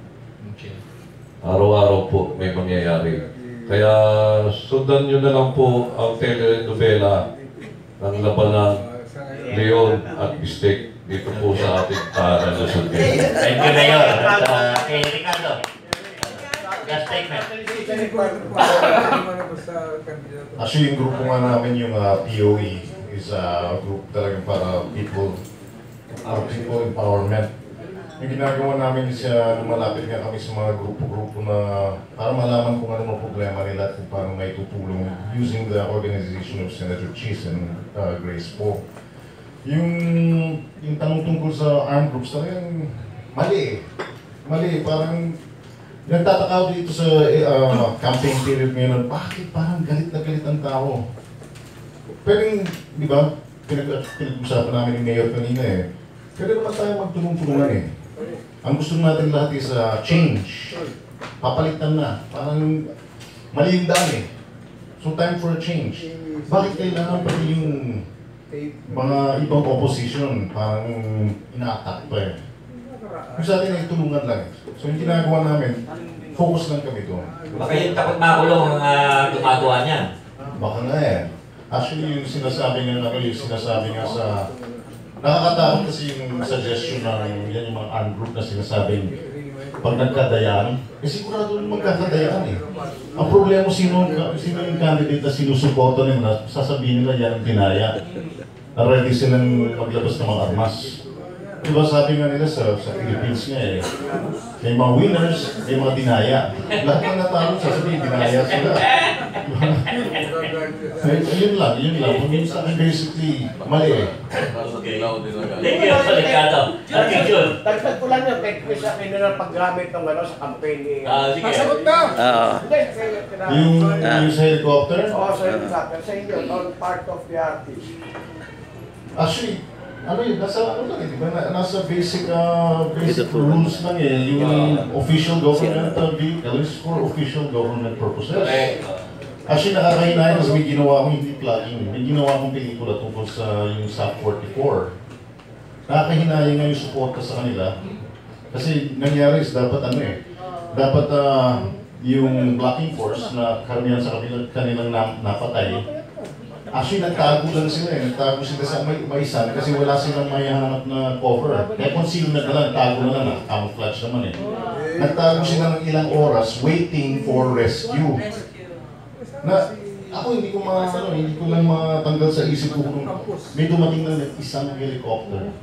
[SPEAKER 9] Araw-araw po may mangyayari. Kaya sundan nyo na lang po ang telenovela ng labanan Leon at Bistek dito po sa ating tahanan na Luzon.
[SPEAKER 1] Thank you, Mayor. At kay Ricardo. Just statement.
[SPEAKER 8] Actually, yung grupo nga namin, yung POE, is a group talagang para people empowerment. Yung ginagawa namin is lumalapit nga kami sa mga grupo-grupo na para malaman kung ano mga problema nila at kung paano may tutulong using the organization of Senator Cheese and Grace po. Yung tanong tungkol sa armed groups talagang mali. Parang nagtataka ako dito sa campaign period ngayon, bakit parang galit na galit ang tao? Pero di ba, pinag-usapan namin ni Mayor kanina pwede naman tayo magtulong-tulungan Ang gusto natin lahat is change. Papalitan na. Parang mali yung daan So time for a change. Bakit kailangan pati yung mga ibang opposition parang ina-attack pa Yung sa atin tulungan lang So yung ginagawa namin, focus lang kami doon.
[SPEAKER 1] Baka yung takot makulong ang gumagawa niyan.
[SPEAKER 8] Baka nga Actually, yung sinasabi nga sa... Nakakatakot kasi yung suggestion ng yan yung mga armed group na sinasabing pag nagkadayaan, sigurado yung magkakadayaan Ang problema sino yung candidate na sinusuporta nila, sasabihin nila yan ang dinaya. Ready silang maglabas ng mga armas. Diba sabi nga nila sa Philippines nga may mga winners, may mga dinaya. Lahat ng natalo sasabihin, dinaya sila. Yun lang. Kung sa akin basically, mali
[SPEAKER 1] Thank you, Ricardo. Okay, Jun.
[SPEAKER 6] Dagdag ko lang yun, kay Chris na paggamit ng sa campaign ni...
[SPEAKER 1] Sige.
[SPEAKER 6] Sagot na!
[SPEAKER 8] Yung sa helicopter?
[SPEAKER 6] Oo, sa helicopter. Sa inyo, part of the artist.
[SPEAKER 8] Actually, nasa basic rules lang yung official government vehicle is for official government purposes. Actually, nakakahinayang kasi may ginawa akong hindi plugging. May ginawa akong pelikula tungkol sa yung SAP 44. Nakakahinayang nga yung suporta sa kanila. Kasi nangyari is dapat dapat yung blocking force na karamihan sa kanilang napatay. Actually, nagtago lang sila Nagtago sila sa maisan kasi wala silang may hanap na cover. Kaya conceal na lang, tago na lang, camouflage naman Nagtago sila ng ilang oras waiting for rescue. Ako hindi ko lang matanggal sa isip ko kung may dumating na isang helicopter.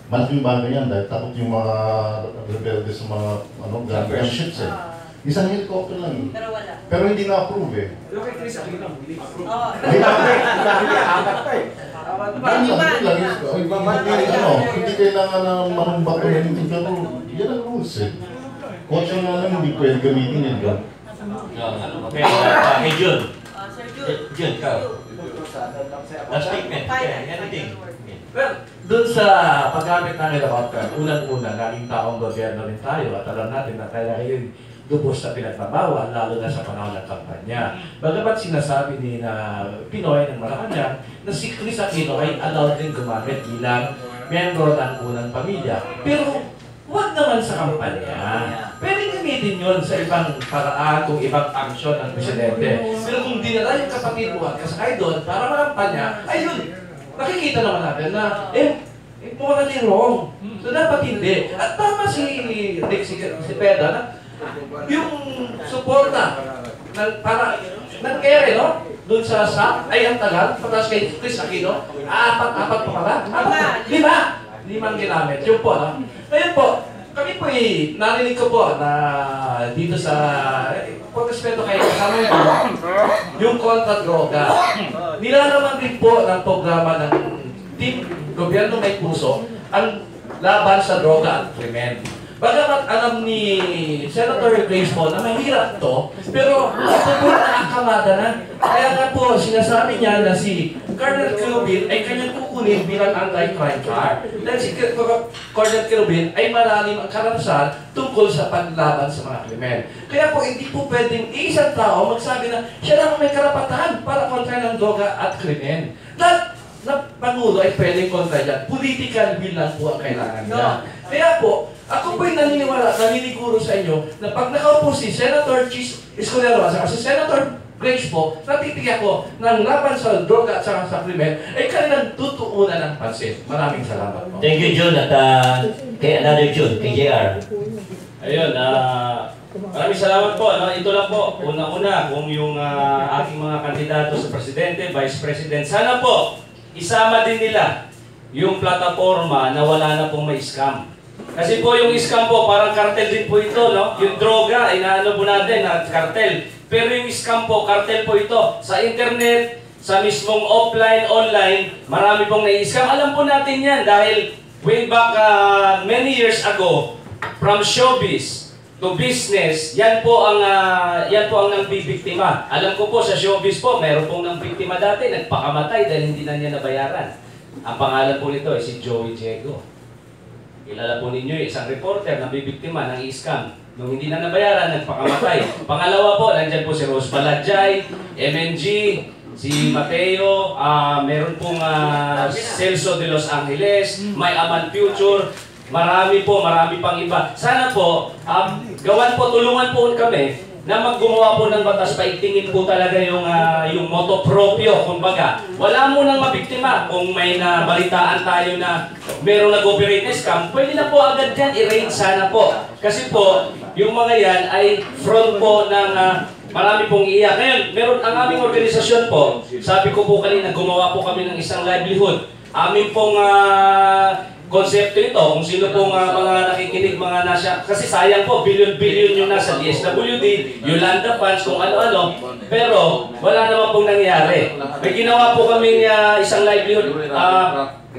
[SPEAKER 8] Malaking bagay yan dahil takot yung mga rebelde sa mga gunships Isang helicopter lang Pero hindi na-approve
[SPEAKER 6] Pero kay Chris, ako lang.
[SPEAKER 8] Hindi kailangan na manumbato na hindi pero yan ang rules Kotse nga lang hindi pwede gamitin
[SPEAKER 1] Okay, Jun.
[SPEAKER 3] Sir Jun.
[SPEAKER 1] Jun, ikaw. Last statement. Yeah, anything.
[SPEAKER 12] Well, doon sa paggamit ng helicopter, unang-una, naging taong gobyerno rin tayo at alam natin na kaya yun lubos na pinagbabawal, lalo na sa panahon ng kampanya. Bagamat sinasabi ni na Pinoy ng Malacanang na si Chris Aquino ay allowed din gumamit bilang miyembro ng unang pamilya. Pero huwag naman sa kampanya. Pwede gamitin yun sa ibang paraan kung ibang aksyon ng presidente. Pero kung dinala yung kapatid mo at kasakay doon para makampanya, ayun, nakikita naman natin na, morally wrong. So dapat hindi. At tama si Rick, si Peda, na yung suporta para ng ere, no? Doon sa SAP, ay ang tagal, patas kay Chris Aquino, apat pa pala. Limang ginamit. Yun po, no? Ngayon po, kami po narinig ko po na dito sa pag-respeto kayo kasama yung kontra droga. Nilalaman din po ng programa ng Team Gobyerno May Puso ang laban sa droga at krimen. Bagamat alam ni Senator Grace po na mahirap to, pero ito po nakakamada na. Kaya nga po, sinasabi niya na si Colonel Quirubin ay kanyang kukunin bilang anti-crime car. Dahil si Colonel Quirubin ay malalim ang karanasan tungkol sa panlaban sa mga krimen. Kaya po, hindi po pwedeng isang tao magsabi na siya lang may karapatan para kontra ng droga at krimen. Dahil na Pangulo ay pwedeng kontra dyan. Political will lang po ang kailangan niya. Kaya po, ako po'y naniniguro sa inyo na pag nakaupo si Senator Chis Escudero at si Senator Grace po, natitiyak ko ng laban sa droga at sa krimen ay kanilang tutuunan ng pansin. Maraming salamat po.
[SPEAKER 1] Thank you, Jun. At kay another Jun, kay JR.
[SPEAKER 11] Ayun, maraming salamat po. Ito lang po, unang-una, kung yung aking mga kandidato sa Presidente, Vice President, sana po, isama din nila yung plataforma na wala na pong may scam. Kasi po yung scam po, parang cartel din po ito, no? Yung droga, inaano po natin na cartel. Pero yung scam po, cartel po ito. Sa internet, sa mismong offline, online, marami pong nai-scam. Alam po natin yan dahil way back many years ago, from showbiz to business, yan po ang nambibiktima. Alam ko po sa showbiz po, meron pong nambiktima dati, nagpakamatay dahil hindi na niya nabayaran. Ang pangalan po nito ay si Joey Diego. Kilala po ninyo isang reporter na bibiktima ng scam. Nung hindi na nabayaran, nagpakamatay. Pangalawa po, nandyan po si Rose Balajay, MNG, si Mateo, meron pong Celso de Los Angeles, May Aman Future, marami pang iba. Sana po, tulungan po kami na maggumawa po ng batas, paigtingin po talaga yung moto proprio, kumbaga. Wala mo nang mabiktima. Kung may nabalitaan tayo na merong nag-operate na scam, pwede na po agad yan, i-raid sana po. Kasi po, yung mga yan ay front po ng marami pong iiyak. Ngayon, meron ang aming organisasyon po, sabi ko po kanina, gumawa po kami ng isang livelihood. Amin pong konsepto ito, kung sino pong mga nakikinig, mga nasa, kasi sayang po, billion-billion yung nasa DSWD, Yolanda funds, kung ano-ano, pero wala naman pong nangyari. May ginawa po kami isang livelihood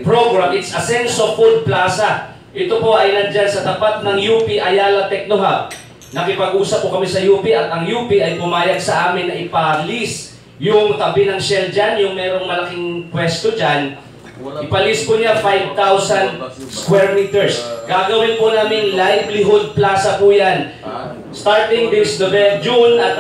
[SPEAKER 11] program, it's Asenso Food Plaza. Ito po ay nandyan sa tapat ng UP Ayala Techno Hub. Nakipag-usap po kami sa UP at ang UP ay pumayag sa amin na ipa-lease yung tabi ng Shell dyan, yung merong malaking pwesto dyan. Ipalis po niya 5,000 square meters. Gagawin po namin livelihood plaza po yan. Starting this June at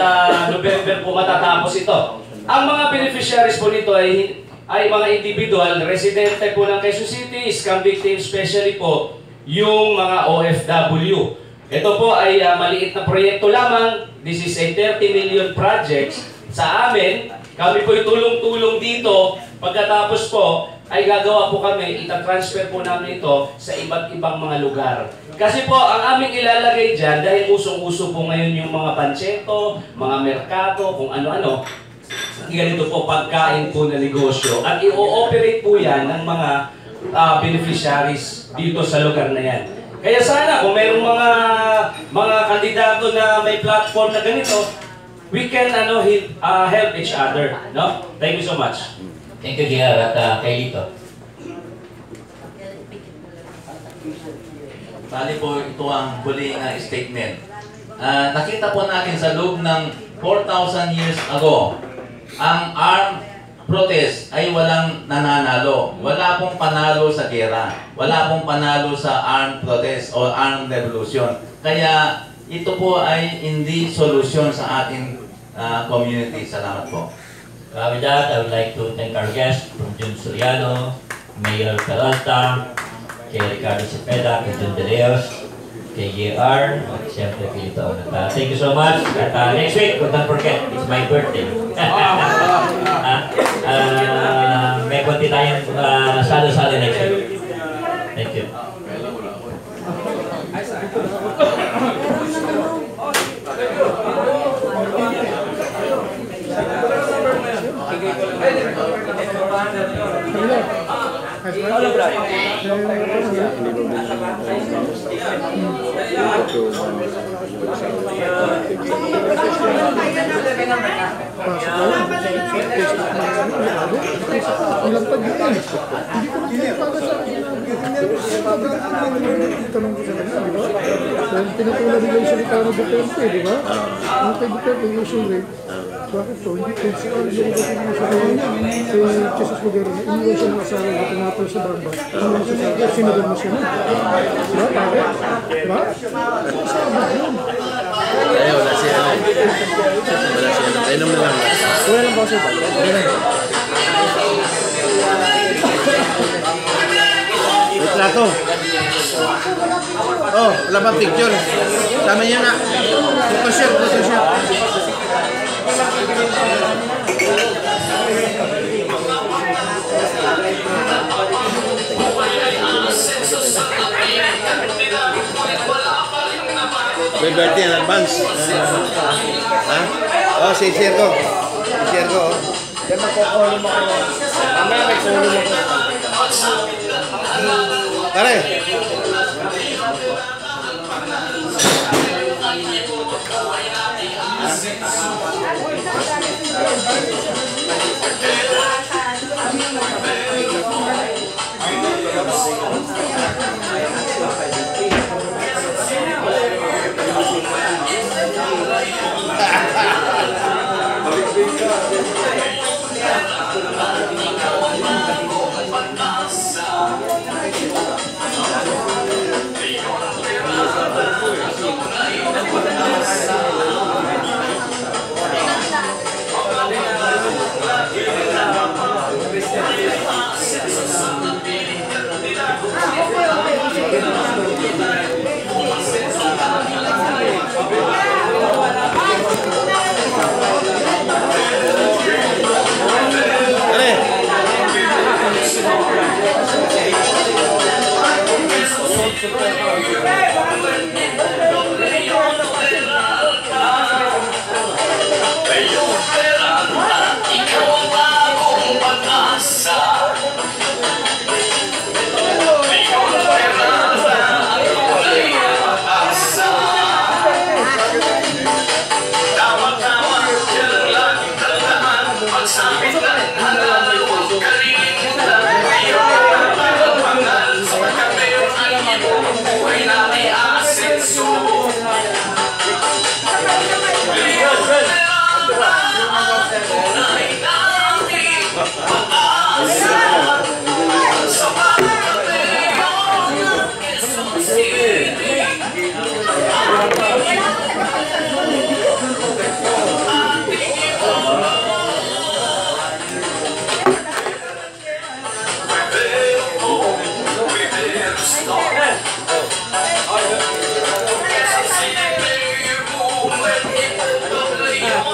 [SPEAKER 11] November po matatapos ito. Ang mga beneficiaries po nito ay mga individual, residente po ng Quezon City, scam victim, especially po yung mga OFW. Ito po ay maliit na proyekto lamang. This is a 30 million projects. Sa amin, kami po tulong-tulong dito. Pagkatapos po, ay gagawa po kami, itatransfer po namin ito sa iba't ibang mga lugar. Kasi po, ang aming ilalagay dyan, dahil usong-uso po ngayon yung mga pancheto, mga merkato, kung ano-ano, ganito po pagkain po na negosyo. At i-ooperate po yan ng mga beneficiaries dito sa lugar na yan. Kaya sana, kung mayroong mga kandidato na may platform na ganito, we can help each other. No? Thank you so much.
[SPEAKER 1] Thank you, JR. At kay Lito.
[SPEAKER 14] Bali po, ito ang huling statement. Nakita po natin sa loob ng 4,000 years ago ang armed protest ay walang nananalo. Wala pong panalo sa gera. Wala pong panalo sa armed protest o armed revolution. Kaya ito po ay hindi solusyon sa ating community. Salamat po.
[SPEAKER 1] With that, I would like to thank our guests from Jun Soriano, Mayor Peralta, kay Ricardo Cepeda, kay Jun De Leos, kay JR, at siyempre kay Lito Onata. Thank you so much. At next week, don't forget, it's my birthday. May konti tayong salo-salo next week. Thank you.
[SPEAKER 13] Pinatulad nila yung salita ng Duterte, di ba? Ang kay Duterte, yung issue rate, bakit to? Hindi principal yung dating yung sa kanya. Si Jesus Gobierno, iniwan siya ng asawa na tinapal sa bamba. Ano sa sabi? Sinagod mo siya na. Diba? Bakit? Diba? Sabag yun.
[SPEAKER 2] Ay, wala siya. Wala siya. Kainom na lang. Wala lang ba siya? Wala lang. Retrato. Oh, wala pa picture. Sama niya na. Photoshoot, photoshoot. May birthday in advance. Ha? Oh, share ko. Share ko. Yan magkukolo mo ko. Mamaya may kulo mo ko. Pare.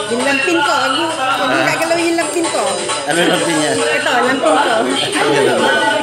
[SPEAKER 15] Yung lampin ko, huwag mo gagalaw yung lampin ko.
[SPEAKER 2] Ano lampin niya?
[SPEAKER 15] Ito, lampin ko.